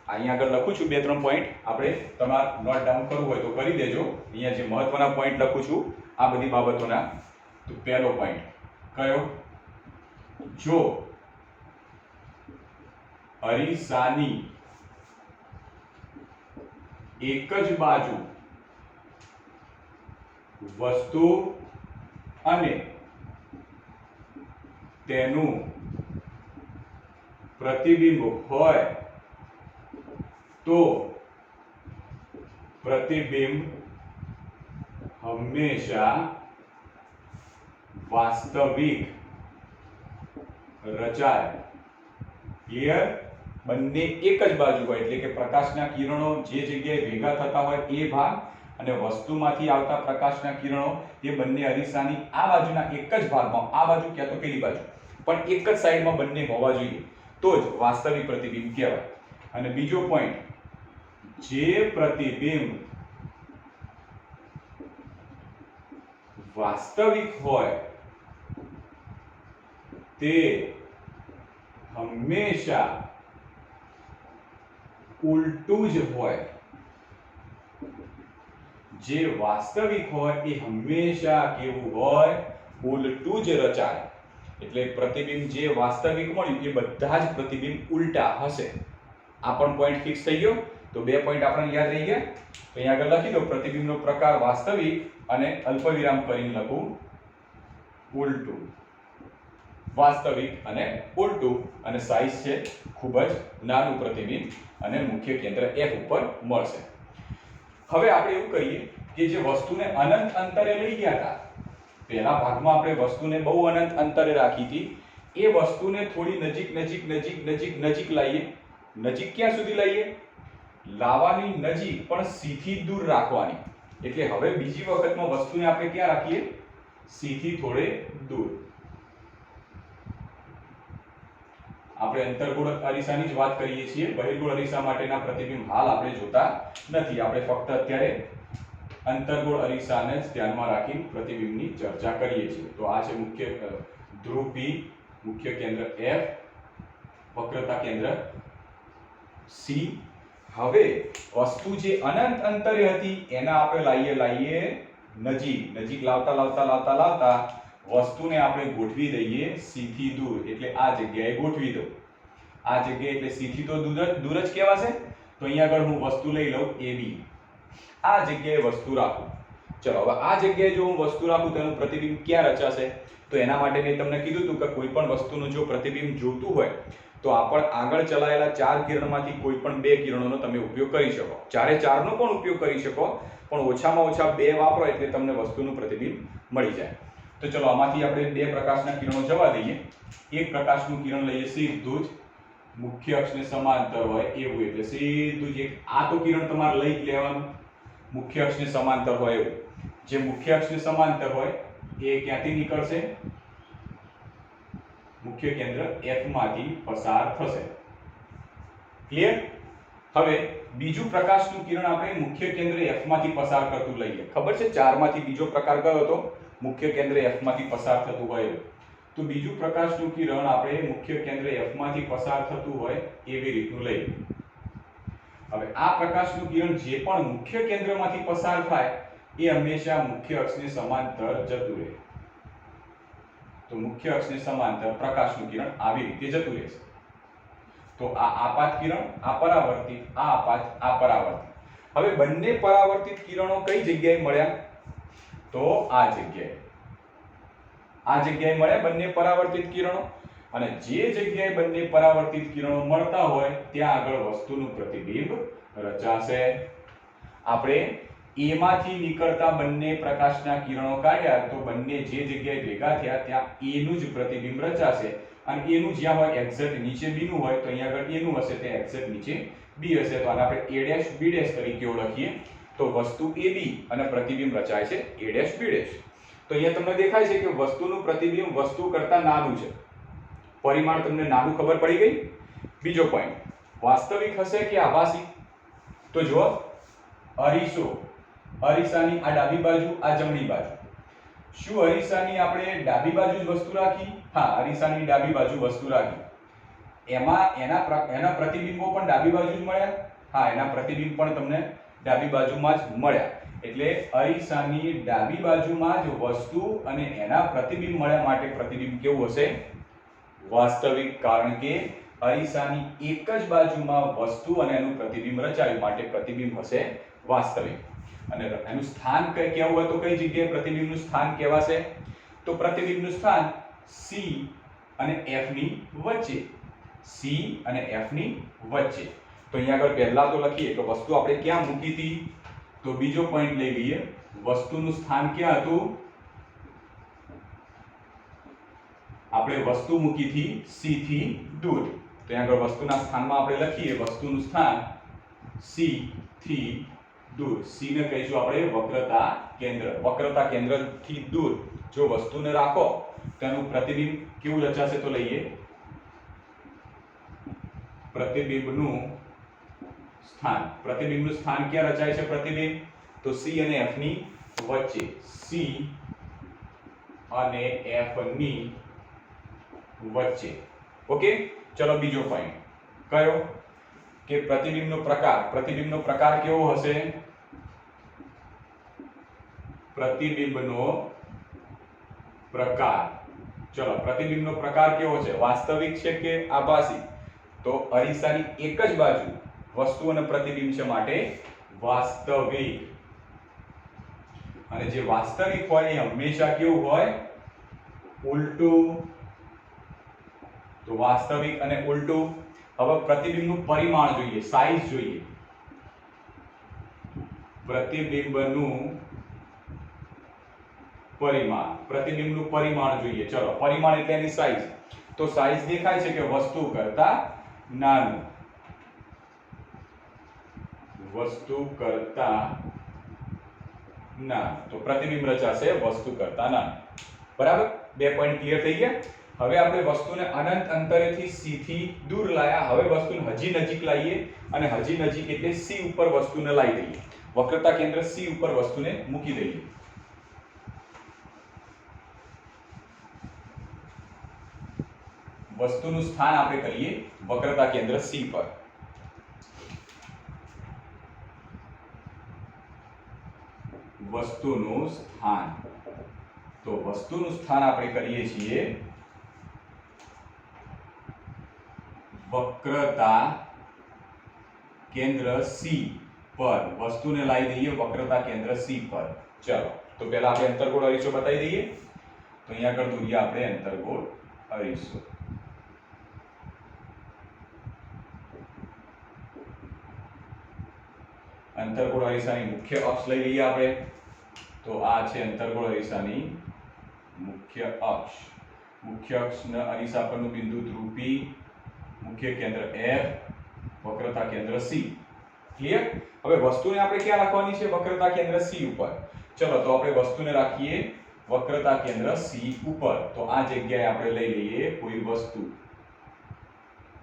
અહીંયા આગળ લખું છું 2-3 પોઈન્ટ, આપણે તમારે નોટ ડાઉન કરવું હોય તો કરી દેજો. અહીંયા જે મહત્વના પોઈન્ટ લખું છું આ બધી બાબતોના. તો પહેલો પોઈન્ટ કયો? જો અરીસાની એક જ બાજુ વસ્તુ અને તેનું પ્રતિબિંબ હોય તો પ્રતિબિંબ હંમેશા વાસ્તવિક રચાય. ક્લિયર? બંને એક જ બાજુ હોય એટલે કે પ્રકાશના કિરણો જે જગ્યાએ ભેગા થતા હોય એ ભાગ અને વસ્તુમાંથી આવતા પ્રકાશના કિરણો એ બંને અરીસાની આ બાજુના એક જ ભાગમાં, આ બાજુ ક્યાં તો પેલી બાજુ, પણ એક જ સાઈડમાં બંને હોવા જોઈએ, તો જ વાસ્તવિક પ્રતિબિંબ કહેવાય. અને બીજો પોઈન્ટ, જે પ્રતિબિંબ વાસ્તવિક હોય તે હંમેશા ઉલટું જ હોય. જે વાસ્તવિક હોય એ હંમેશા કેવું હોય? ઉલટું જ રચાય. એટલે પ્રતિબિંબ જે વાસ્તવિક મળ્યું એ બધા જ પ્રતિબિંબ ઉલટા હશે. આ પણ પોઈન્ટ ફિક્સ થઈ ગયો. તો 2 પોઈન્ટ આપણને યાદ રહી ગયા. તો અહીંયા આગળ લખી દો, પ્રતિબિંબનો પ્રકાર વાસ્તવિક અને અલ્પવિરામ કરીને લખું ઉલટું. વાસ્તવિક અને ઉલટું, અને સાઈઝ છે ખૂબ જ નાનું પ્રતિબિંબ અને મુખ્ય કેન્દ્ર F ઉપર મળશે. હવે આપણે એવું કરીએ કે જે વસ્તુને અનંત અંતરે લઈ ગયા હતા, પહેલા ભાગમાં આપણે વસ્તુને બહુ અનંત અંતરે રાખી હતી, એ વસ્તુને થોડી નજીક લાવીએ. નજીક ક્યાં સુધી લાવીએ? લાવવાની નજીક, પણ સીથી દૂર રાખવાની. એટલે હવે બીજી વખતમાં વસ્તુને આપણે ક્યાં રાખીએ? સીથી થોડે દૂર. આપણે અંતર્ગોળ અરીસાની જ વાત કરીએ છીએ. બહિર્ગોળ અરીસા માટેના પ્રતિબિંબ હાલ આપણે જોતા નથી. આપણે ફક્ત અત્યારે અંતર્ગોળ અરીસાને જ ધ્યાનમાં રાખી પ્રતિબિંબની ચર્ચા કરીએ છીએ. તો આ છે મુખ્ય ધ્રુવ P, મુખ્ય કેન્દ્ર F, વક્રતા કેન્દ્ર C. હવે વસ્તુ જે અનંત અંતરે હતી એના આપણે લાવીએ નજીક લાવતા વસ્તુને આપણે ગોઠવી દઈએ સીથી દૂર. એટલે આ જગ્યાએ ગોઠવી દો. આ જગ્યાએ એટલે સીથી તો દૂર જ કહેવાશે. તો અહીંયા આગળ હું વસ્તુ લઈ લઉં AB. આ જગ્યાએ વસ્તુ રાખું. ચલો, હવે આ જગ્યાએ જો હું વસ્તુ રાખું તો એનું પ્રતિબિંબ ક્યાં રચાશે? તો એના માટે મેં તમને કીધું હતું કે કોઈ પણ વસ્તુનું જો પ્રતિબિંબ જોતું હોય તો આપણે આગળ ચલાયેલા 4 કિરણમાંથી કોઈ પણ 2 કિરણોનો તમે ઉપયોગ કરી શકો. 4 નો પણ ઉપયોગ કરી શકો, પણ ઓછામાં ઓછા 2 વાપરો એટલે તમને વસ્તુનું પ્રતિબિંબ મળી જાય. તો ચલો, આમાંથી આપણે 2 પ્રકાશના કિરણો જવા દઈએ. એક પ્રકાશનું કિરણ લઈએ સીધું જ મુખ્ય અક્ષને સમાંતર હોય એવું, એટલે સીધું જ આ તો કિરણ તમારે લઈ જ લેવાનું, મુખ્ય અક્ષને સમાંતર હોય એવું. જે મુખ્ય અક્ષને સમાંતર હોય એ ક્યાંથી નીકળશે? મુખ્ય કેન્દ્ર F માંથી પસાર થશે. ક્લિયર? હવે બીજું પ્રકાશનું કિરણ આપણે મુખ્ય કેન્દ્ર F માંથી પસાર કરતું લઈએ. ખબર છે 4 માંથી બીજો પ્રકાર કયો હતો? મુખ્ય કેન્દ્ર F માંથી પસાર થતું હોય. તો બીજું પ્રકાશનું કિરણ આપણે મુખ્ય કેન્દ્ર F માંથી પસાર થતું હોય એવી રીતનું લઈએ. હવે આ પ્રકાશનું કિરણ જે પણ મુખ્ય કેન્દ્રમાંથી પસાર થાય એ હંમેશા મુખ્ય અક્ષને સમાંતર જતું રહે. તો મુખ્ય અક્ષને સમાંતર પ્રકાશનું કિરણ આવી રીતે જતું રહેશે. તો આ આપાત કિરણ, આ પરાવર્તિત, આ આપાત, આ પરાવર્તિત. હવે બંને પરાવર્તિત કિરણો કઈ જગ્યાએ મળ્યા? તો આ જગ્યાએ. આ જગ્યાએ મળ્યા બંને પરાવર્તિત કિરણો, અને જે જગ્યાએ બંને પરાવર્તિત કિરણો મળતા હોય ત્યાં આગળ વસ્તુનું પ્રતિબિંબ રચાશે. આપણે A માંથી નીકળતા બંને પ્રકાશના કિરણો કાઢ્યા તો બંને જે જગ્યાએ ભેગા થયા ત્યાં A નું જ પ્રતિબિંબ રચાશે, અને A નું જ્યાં હોય એક્ઝેક્ટ નીચે B નું હોય તો અહીંયા આગળ A નું હશે, તે એક્ઝેક્ટ નીચે B હશે. તો આને આપણે A' B' તરીકે ઓળખીએ. તો વસ્તુ AB અને પ્રતિબિંબ રચાય છે A' B'. તો અહીંયા તમને દેખાય છે કે વસ્તુનું પ્રતિબિંબ વસ્તુ કરતા નાનું છે. પરિમાણ તમને નાનું ખબર પડી ગઈ. બીજો પોઈન્ટ, વાસ્તવિક હશે કે આભાસી? તો જુઓ, અરીસો, અરીસાની આ ડાબી બાજુ, આ જમણી બાજુ. શું અરીસાની આપણે ડાબી બાજુ જ વસ્તુ રાખી? હા, અરીસાની ડાબી બાજુ વસ્તુ રાખી. એમાં એના પ્રતિબિંબો પણ ડાબી બાજુ જ મળ્યા? હા, એના પ્રતિબિંબ પણ તમને ડાબી બાજુમાં જ મળ્યા. એટલે અરીસાની ડાબી બાજુમાં જ વસ્તુ અને એના પ્રતિબિંબ મળ્યા માટે પ્રતિબિંબ કેવું હશે? વાસ્તવિક. કારણ કે અરીસાની એક જ બાજુમાં વસ્તુ અને એનું પ્રતિબિંબ રચાયું માટે પ્રતિબિંબ હશે વાસ્તવિક. અને એનું સ્થાન કેવું હોય તો કઈ જગ્યાએ પ્રતિબિંબનું સ્થાન કહેવાશે? તો પ્રતિબિંબનું સ્થાન C અને F ની વચ્ચે. C અને F ની વચ્ચે. તો અહીંયા આગળ પહેલા તો લખીએ તો વસ્તુ આપણે ક્યાં મૂકી હતી? તો બીજો પોઈન્ટ લઈ લઈએ. વસ્તુનું સ્થાન ક્યાં હતું? આપણે વસ્તુ મૂકી હતી C થી દૂર. તો અહીંયા આગળ વસ્તુના સ્થાનમાં આપણે લખીએ વસ્તુનું સ્થાન C થી દૂર. C ને કહીશું આપણે વક્રતા કેન્દ્ર. વક્રતા કેન્દ્રથી દૂર જો વસ્તુને રાખો તેનું પ્રતિબિંબ કેવું રચાશે? તો લઈએ પ્રતિબિંબનું સ્થાન. પ્રતિબિંબનું સ્થાન ક્યાં રચાય છે પ્રતિબિંબ? તો C અને F ની વચ્ચે. C અને F ની વચ્ચે. ઓકે, ચલો બીજો પોઈન્ટ કયો? કે પ્રતિબિંબનો પ્રકાર. પ્રતિબિંબનો પ્રકાર કેવો હશે? પ્રતિબિંબનો પ્રકાર. ચલો, પ્રતિબિંબનો પ્રકાર કેવો છે? વાસ્તવિક છે કે આભાસી? તો અરીસાની એક જ બાજુ વસ્તુ અને પ્રતિબિંબ છે માટે વાસ્તવિક. અને જે વાસ્તવિક હોય એ હંમેશા કેવું હોય? ઉલટું. તો વાસ્તવિક અને ઉલટું. હવે પ્રતિબિંબનું પરિમાણ જોઈએ, સાઈઝ જોઈએ. પ્રતિબિંબનું પરિમાણ. પ્રતિબિંબનું પરિમાણ જોઈએ. ચલો, પરિમાણ એટલે એની સાઈઝ. તો સાઈઝ દેખાય છે કે વસ્તુ કરતા નાનું. વસ્તુ કરતા નાનું. તો પ્રતિબિંબ રચાશે વસ્તુ કરતા નાનું. બરાબર? બે પોઈન્ટ ક્લિયર થઈ ગયા. હવે આપણે વસ્તુને અનંત અંતરેથી C થી દૂર લાયા. હવે વસ્તુને હજી નજીક લાવીએ, અને હજી નજીક એટલે C ઉપર વસ્તુને લાવી દઈએ. વક્રતા કેન્દ્ર C ઉપર વસ્તુને મૂકી દઈએ. વસ્તુનું સ્થાન આપણે કરીએ વક્રતા કેન્દ્ર C પર. વસ્તુનું સ્થાન. તો વસ્તુનું સ્થાન આપણે કરીએ છીએ વક્રતા કેન્દ્ર C પર. વસ્તુને લાવી દઈએ વક્રતા કેન્દ્ર C પર. ચલો, તો પહેલા આપણે અંતર્ગોળ અરીસો બતાવી દઈએ. તો અહીંયા આગળ દોરીએ આપણે અંતર્ગોળ અરીસો. અંતર્ગોળ અરીસાની મુખ્ય અક્ષ લઈ લઈએ આપણે. તો આ છે અંતર્ગોળ અરીસાની મુખ્ય અક્ષ. મુખ્ય અક્ષના અરીસા પરનું બિંદુ ધ્રુવ P, મુખ્ય કેન્દ્ર F, વક્રતા કેન્દ્ર C. ક્લિયર? હવે વસ્તુને આપણે ક્યાં રાખવાની છે? વક્રતા કેન્દ્ર C ઉપર. ચલો, તો આપણે વસ્તુને રાખીએ વક્રતા કેન્દ્ર C ઉપર. તો આ જગ્યાએ આપણે લઈ લઈએ કોઈ વસ્તુ.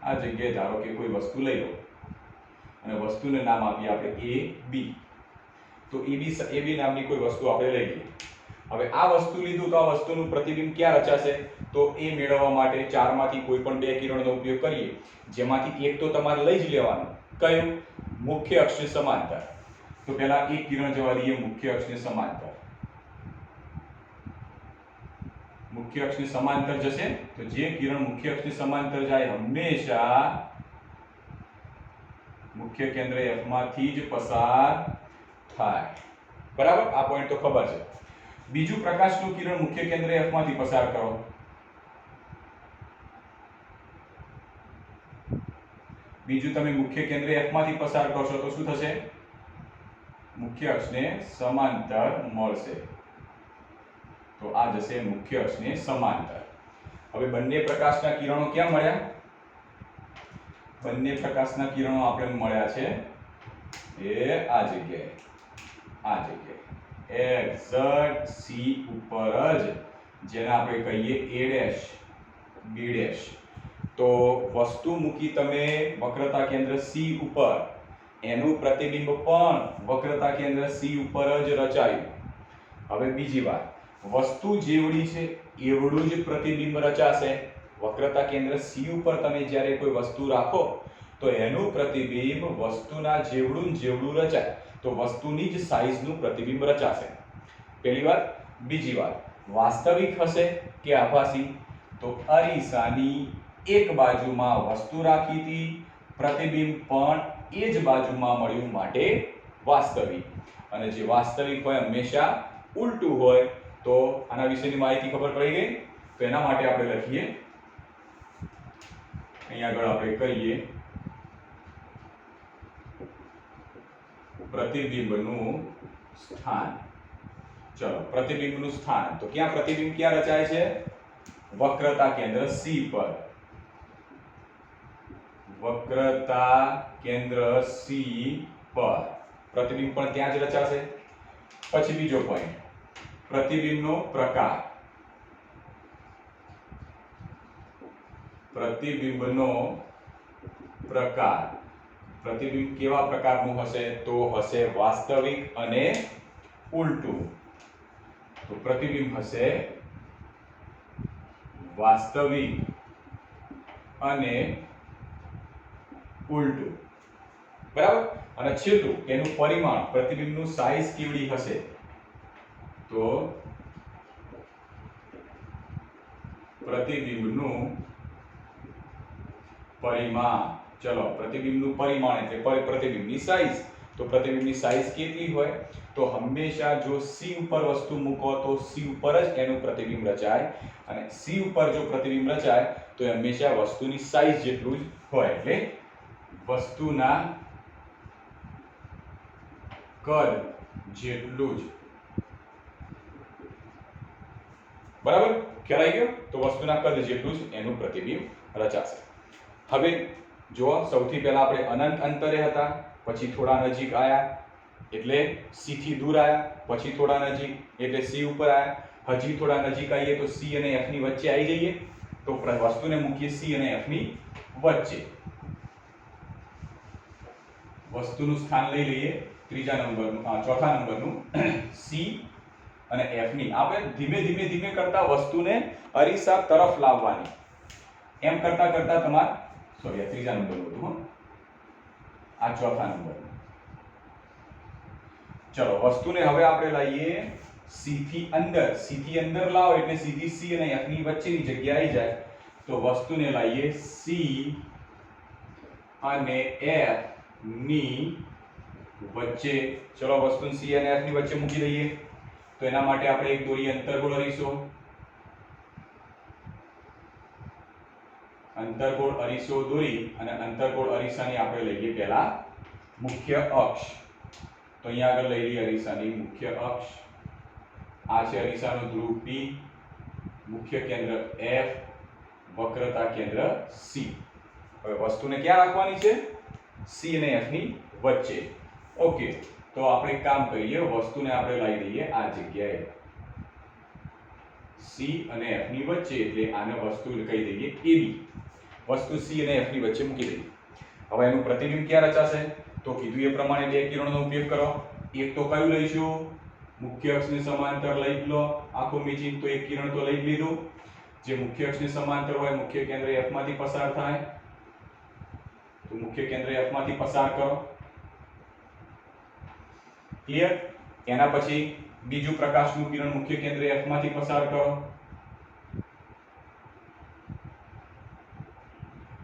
આ જગ્યાએ ધારો કે કોઈ વસ્તુ લઈ લો, અને વસ્તુને નામ આપીએ આપણે AB. તો AB નામની કોઈ વસ્તુ આપણે લઈ લઈએ. હવે આ વસ્તુ લીધું તો આ વસ્તુનું પ્રતિબિંબ ક્યાં રચાશે? તો એ મેળવવા માટે ચારમાંથી કોઈ પણ બે કિરણનો ઉપયોગ કરીએ, જેમાંથી એક તો તમારે લઈ જ લેવાનું. કયું? મુખ્ય અક્ષને સમાંતર. તો પહેલા એક કિરણ જવા દઈએ મુખ્ય અક્ષને સમાંતર. મુખ્ય અક્ષની સમાંતર જશે તો જે કિરણ મુખ્ય અક્ષની સમાંતર જાય હંમેશા મુખ્ય કેન્દ્ર F માંથી જ પસાર થાય. બરાબર? આ પોઈન્ટ તો ખબર છે. બીજું પ્રકાશનું કિરણ મુખ્ય કેન્દ્ર F માંથી પસાર કરો. બીજું તમે મુખ્ય કેન્દ્ર F માંથી પસાર કરશો તો શું થશે? મુખ્ય અક્ષને સમાંતર મળશે. તો આ જશે મુખ્ય અક્ષને સમાંતર. હવે બંને પ્રકાશના કિરણો ક્યાં મળ્યા? બંને પ્રકાશના કિરણો આપણે મળ્યા છે એ આ જગ્યાએ, આ જગ્યાએ એક્ઝેક્ટ C ઉપર જ, જેને આપણે કહીએ A' B'. તો વસ્તુ મૂકી તમે વક્રતા કેન્દ્ર C ઉપર, એનું પ્રતિબિંબ પણ વક્રતા કેન્દ્ર C ઉપર જ રચાયું. હવે બીજી વાત, વસ્તુ જેવડી છે એવડું જ પ્રતિબિંબ રચાશે. વક્રતા કેન્દ્ર C ઉપર તમે જ્યારે કોઈ વસ્તુ રાખો તો એનું પ્રતિબિંબ વસ્તુના જેવડું જેવડું રચાય, તો વસ્તુની જ સાઈઝનું પ્રતિબિંબ રચાશે. પહેલી વાત. બીજી વાત, વાસ્તવિક હશે કે આભાસી? તો અરીસાની એક બાજુમાં વસ્તુ રાખી હતી, પ્રતિબિંબ પણ એ જ બાજુમાં મળ્યું, માટે વાસ્તવિક. અને જે વાસ્તવિક હોય હંમેશા ઉલટું હોય. તો આના વિશેની માહિતી ખબર પડી ગઈ. તો એના માટે આપણે લખીએ, અહીંયા આગળ આપણે કહીએ પ્રતિબિંબનું સ્થાન. ચલો, પ્રતિબિંબનું સ્થાન. તો ક્યાં પ્રતિબિંબ ક્યાં રચાય છે? વક્રતા કેન્દ્ર C પર. વક્રતા કેન્દ્ર C પર પ્રતિબિંબ પણ ત્યાં જ રચાશે. પછી બીજો પોઈન્ટ, પ્રતિબિંબનો પ્રકાર. પ્રતિબિંબનો પ્રકાર. પ્રતિબિંબ કેવા પ્રકારનું હશે? તો હશે વાસ્તવિક અને ઉલટું. તો પ્રતિબિંબ હશે વાસ્તવિક અને ઉલટું. બરાબર? અને છેલ્લું, એનું પરિમાણ, પ્રતિબિંબનું સાઈઝ કેવડી હશે? તો પ્રતિબિંબનું પરિમાણ. ચલો, પ્રતિબિંબનું પરિમાણ એટલે પ્રતિબિંબની સાઈઝ. તો પ્રતિબિંબની સાઈઝ કેટલી હોય? તો હંમેશા જો C ઉપર વસ્તુ મૂકો તો C ઉપર જ એનું પ્રતિબિંબ રચાય, અને C ઉપર જો પ્રતિબિંબ રચાય તો એ હંમેશા વસ્તુની સાઈઝ જેટલું જ હોય, એટલે વસ્તુના કદ જેટલું જ. બરાબર? ખ્યાલ આવી ગયો? તો વસ્તુના કદ જેટલું જ એનું પ્રતિબિંબ રચાશે. હવે જો સૌથી પહેલા આપણે અનંત અંતરે હતા, પછી થોડા નજીક આવ્યા એટલે C થી દૂર આવ્યા, પછી થોડા નજીક એટલે C ઉપર આવ્યા, હજી થોડા નજીક આવીએ તો C અને F ની વચ્ચે આવી જઈએ. તો વસ્તુને મૂકીએ C અને F ની વચ્ચે. વસ્તુનું સ્થાન લઈ લઈએ ચોથા નંબરનું C અને F ની. આપણે ધીમે ધીમે કરતા વસ્તુને અરીસા તરફ લાવવાની. એમ કરતા કરતા તમારે સોરી, આ ત્રીજા નંબરનું હતું. આ ચોથા નંબરનું. ચલો, વસ્તુને હવે આપણે લાવીએ C થી અંદર. C થી અંદર લાવો એટલે સીધી C અને F ની વચ્ચેની જગ્યા આવી જાય. તો વસ્તુને લાવીએ C અને F ની વચ્ચે. ચલો, વસ્તુને C અને F ની વચ્ચે મૂકી દઈએ. તો એના માટે આપણે એક દોરીએ અંતર્ગોળ અરીસો. અંતર્ગોળ અરીસો દોરી અને અંતર્ગોળ અરીસાની આપણે લઈએ પહેલા મુખ્ય અક્ષ. તો અહીંયા આગળ લઈ લઈએ અરીસાની મુખ્ય અક્ષ. આ છે અરીસાનો ધ્રુવ P, મુખ્ય કેન્દ્ર F, વક્રતા કેન્દ્ર C. હવે વસ્તુને ક્યાં રાખવાની છે? C અને F ની વચ્ચે. ઓકે, તો આપણે એક કામ કરીએ, વસ્તુને આપણે લાવી દઈએ આ જગ્યાએ C અને F ની વચ્ચે, એટલે આને વસ્તુ કહી દઈએ AB. વસ્તુ C અને F ની વચ્ચે મૂકી દઈએ. હવે એનું પ્રતિબિંબ ક્યાં રચાશે? તો કીધું એ પ્રમાણે બે કિરણોનો ઉપયોગ કરો. એક તો કયું લઈશું? મુખ્ય અક્ષને સમાંતર લઈ લો આખું મીચિંગ, તો એક કિરણ તો લઈ જ લીધું. જે મુખ્ય અક્ષને સમાંતર હોય મુખ્ય કેન્દ્ર F માંથી પસાર થાય, તો મુખ્ય કેન્દ્ર F માંથી પસાર કરો. ક્લિયર? એના પછી બીજું પ્રકાશનું કિરણ મુખ્ય કેન્દ્ર F માંથી પસાર કરો.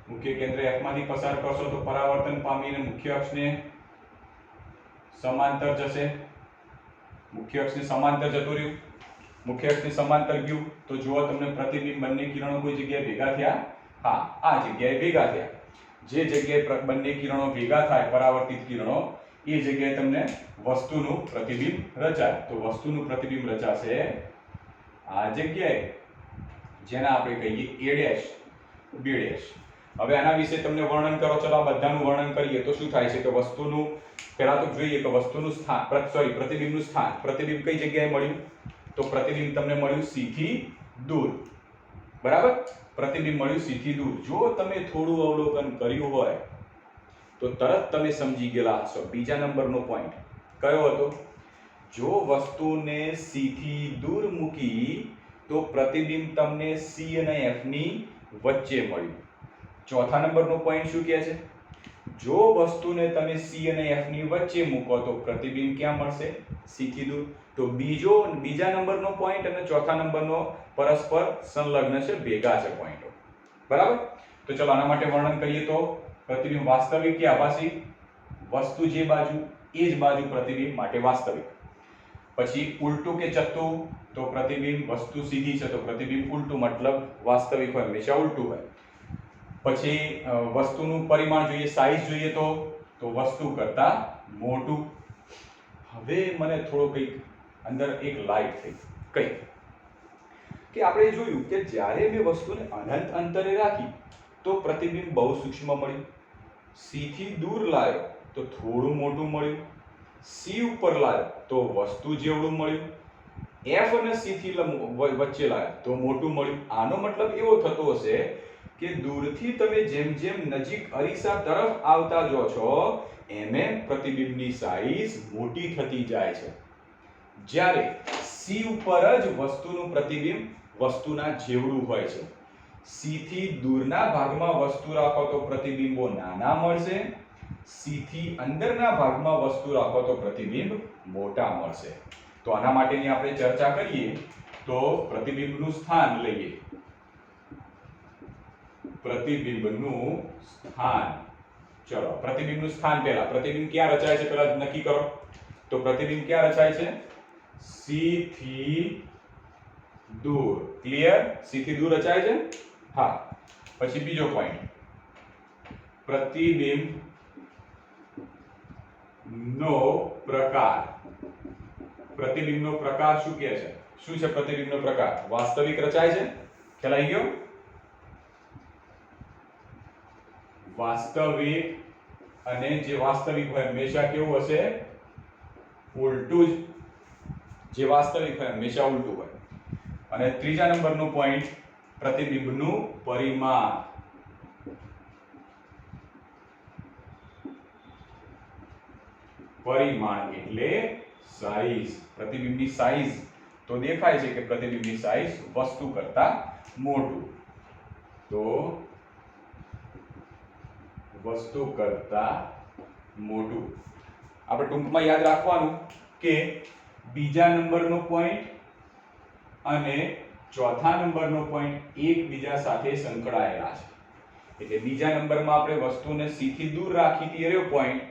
મુખ્ય કેન્દ્ર F માંથી પસાર કરશો તો પરાવર્તન પામીને મુખ્ય અક્ષને સમાંતર જશે. મુખ્ય અક્ષને સમાંતર જતું રહ્યું. મુખ્ય અક્ષને સમાંતર ગયું તો જુઓ તમને પ્રતિબિંબ બંને કિરણો કોઈ જગ્યાએ ભેગા થયા. હા, આ જગ્યાએ ભેગા થયા. જે જગ્યાએ બંને કિરણો ભેગા થાય પરાવર્તિત કિરણો, એ જગ્યાએ તમને વસ્તુનું પ્રતિબિંબ રચાય. તો વસ્તુનું પ્રતિબિંબ રચાશે આ જગ્યાએ, જેને આપણે કહીએ A ડેશ B ડેશ. હવે આના વિશે તમને વર્ણન કરો. ચલો આ બધાનું વર્ણન કરીએ તો શું થાય છે કે વસ્તુનું પહેલા તો જોઈએ કે વસ્તુનું સ્થાન, પ્રતિબિંબનું સ્થાન. પ્રતિબિંબ કઈ જગ્યાએ મળ્યું? તો પ્રતિબિંબ તમને મળ્યું C થી દૂર. બરાબર? પ્રતિબિંબ મળ્યું C થી દૂર. જો તમે થોડું અવલોકન કર્યું હોય તો તરત તમે સમજી ગયેલા હશો. બીજા નંબરનો પોઈન્ટ કયો હતો? જો વસ્તુને C થી દૂર મૂકી તો પ્રતિબિંબ તમને C અને F ની વચ્ચે મળ્યું. ચોથા નંબરનો પોઈન્ટ શું કહે છે? જો વસ્તુને તમે C અને F ની વચ્ચે મૂકો તો પ્રતિબિંબ ક્યાં મળશે? C થી દૂર. તો બીજા નંબરનો પોઈન્ટ અને ચોથા નંબરનો પરસ્પર સંલગ્ન છે, ભેગા છે પોઈન્ટો. બરાબર? તો ચલો આના માટે વર્ણન કરીએ તો પ્રતિબિંબ વાસ્તવિક કે આભાસી? વસ્તુ જે બાજુ એ જ બાજુ પ્રતિબિંબ, માટે વાસ્તવિક. પછી ઉલટું કે ચત્તું? તો પ્રતિબિંબ વસ્તુ સીધી છે તો પ્રતિબિંબ ઉલટું, મતલબ વાસ્તવિક હોય હંમેશા ઉલટું હોય. પછી વસ્તુનું પરિમાણ જોઈએ, સાઈઝ જોઈએ તો વસ્તુ કરતા મોટું. હવે મને થોડો કંઈક અંદર એક લાઈટ થઈ. કઈ કે આપણે જોયું કે જ્યારે મેં વસ્તુને અનંત અંતરે રાખી તો પ્રતિબિંબ બહુ સૂક્ષ્મ મળ્યું. C થી દૂર લાવ્યો તો થોડું મોટું મળ્યું. C ઉપર લાવ્યો તો વસ્તુ જેવડું મળ્યું. F અને C થી વચ્ચે લાવ્યો તો મોટું મળ્યું. આનો મતલબ એવો થતો હશે કે દૂરથી તમે જેમ જેમ નજીક અરીસા તરફ આવતા જો છો એમ એમ પ્રતિબિંબની સાઈઝ મોટી થતી જાય છે. જ્યારે C ઉપર જ વસ્તુનું પ્રતિબિંબ વસ્તુના જેવડું હોય છે. C થી દૂરના ભાગમાં વસ્તુ રાખો તો પ્રતિબિંબો નાના મળશે. C થી અંદરના ભાગમાં વસ્તુ રાખો તો પ્રતિબિંબ મોટા મળશે. તો આના માટેની આપણે ચર્ચા કરીએ તો પ્રતિબિંબનું સ્થાન લઈએ. પ્રતિબિંબનું સ્થાન. ચલો પ્રતિબિંબનું સ્થાન પહેલા. પ્રતિબિંબ ક્યાં રચાય છે પહેલા નક્કી કરો. તો પ્રતિબિંબ ક્યાં રચાય છે? C થી દૂર. ક્લિયર? C થી દૂર રચાય છે. હા. પછી બીજો પોઈન્ટ, પ્રતિબિંબ નો પ્રકાર. પ્રતિબિંબનો પ્રકાર શું કહે છે? શું છે પ્રતિબિંબનો પ્રકાર? વાસ્તવિક રચાય છે. ખ્યાલ આવી ગયો? વાસ્તવિક, અને જે વાસ્તવિક હોય હંમેશા કેવું હશે? ઉલટું જ. જે વાસ્તવિક હોય હંમેશા ઉલટું હોય. અને ત્રીજા નંબરનો પોઈન્ટ, પ્રતિબિંબનું પરિમાણ. પરિમાણ એટલે સાઈઝ. પ્રતિબિંબની સાઈઝ તો દેખાય છે કે પ્રતિબિંબની સાઈઝ વસ્તુ કરતા મોટું. તો વસ્તુ કરતા મોટું. આપણે ટૂંકમાં યાદ રાખવાનું કે બીજા નંબરનો પોઈન્ટ અને ચોથા નંબરનો પોઈન્ટ એકબીજા સાથે સંકળાયેલા છે. એટલે બીજા નંબરમાં આપણે વસ્તુને C થી દૂર રાખી હતી એનો પોઈન્ટ,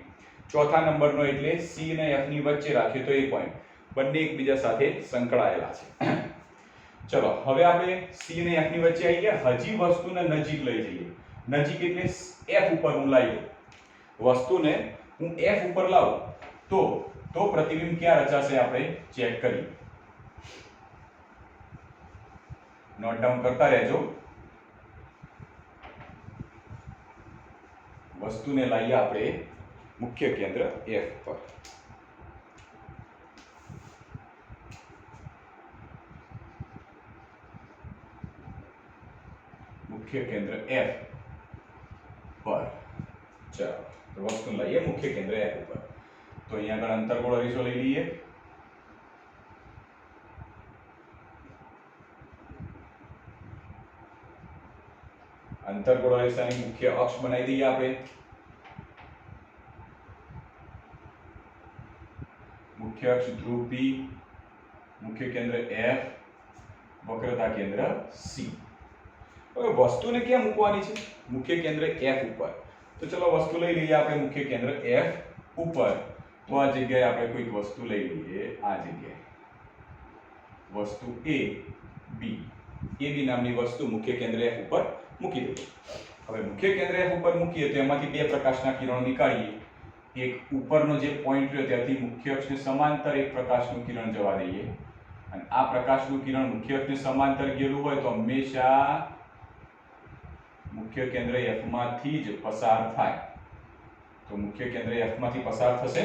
ચોથા નંબરનો એટલે C અને F ની વચ્ચે રાખ્યો તો એ પોઈન્ટ, બંને એકબીજા સાથે સંકળાયેલા છે. ચલો હવે આપણે C અને F ની વચ્ચે આવી ગયા. હજી વસ્તુને નજીક લઈ જઈએ. નજીક એટલે F ઉપર હું લાવી દઉં. વસ્તુને હું F ઉપર લાવું તો પ્રતિબિંબ ક્યાં રચાશે આપણે ચેક કરીએ. નોટ ડાઉન કરતા રહેજો. વસ્તુને લાવીએ આપણે મુખ્ય કેન્દ્ર F પર. મુખ્ય કેન્દ્ર F પર. ચાલો વસ્તુ લઈએ મુખ્ય કેન્દ્ર F ઉપર. તો અહીંયા આગળ અંતર્ગોળ અરીસો લઈ લઈએ. અંતર્ગોળ અરીસાની મુખ્ય અક્ષ બનાવી દઈએ આપણે. મુખ્ય અક્ષ ધ્રુવ P, મુખ્ય કેન્દ્ર F, વક્રતા કેન્દ્ર C. હવે વસ્તુને ક્યાં મૂકવાની છે? મુખ્ય કેન્દ્ર F ઉપર. તો ચલો વસ્તુ લઈ લઈએ આપણે મુખ્ય કેન્દ્ર F ઉપર. તો આ જગ્યાએ આપણે કોઈક વસ્તુ લઈ લઈએ. આ જગ્યાએ વસ્તુ AB નામની વસ્તુ મુખ્ય કેન્દ્ર F ઉપર મૂકી દઈએ. હવે મુખ્ય કેન્દ્ર F ઉપર મૂકીએ તો એમાંથી બે પ્રકાશના કિરણો નીકાળીએ. એક ઉપરનો જે પોઈન્ટ રહ્યો ત્યાંથી મુખ્ય અક્ષને સમાંતર એક પ્રકાશનું કિરણ જવા દઈએ, અને આ પ્રકાશનું કિરણ મુખ્ય અક્ષને સમાંતર ગયેલું હોય તો હંમેશા મુખ્ય કેન્દ્ર F માંથી જ પસાર થાય. તો મુખ્ય કેન્દ્ર F માંથી પસાર થશે.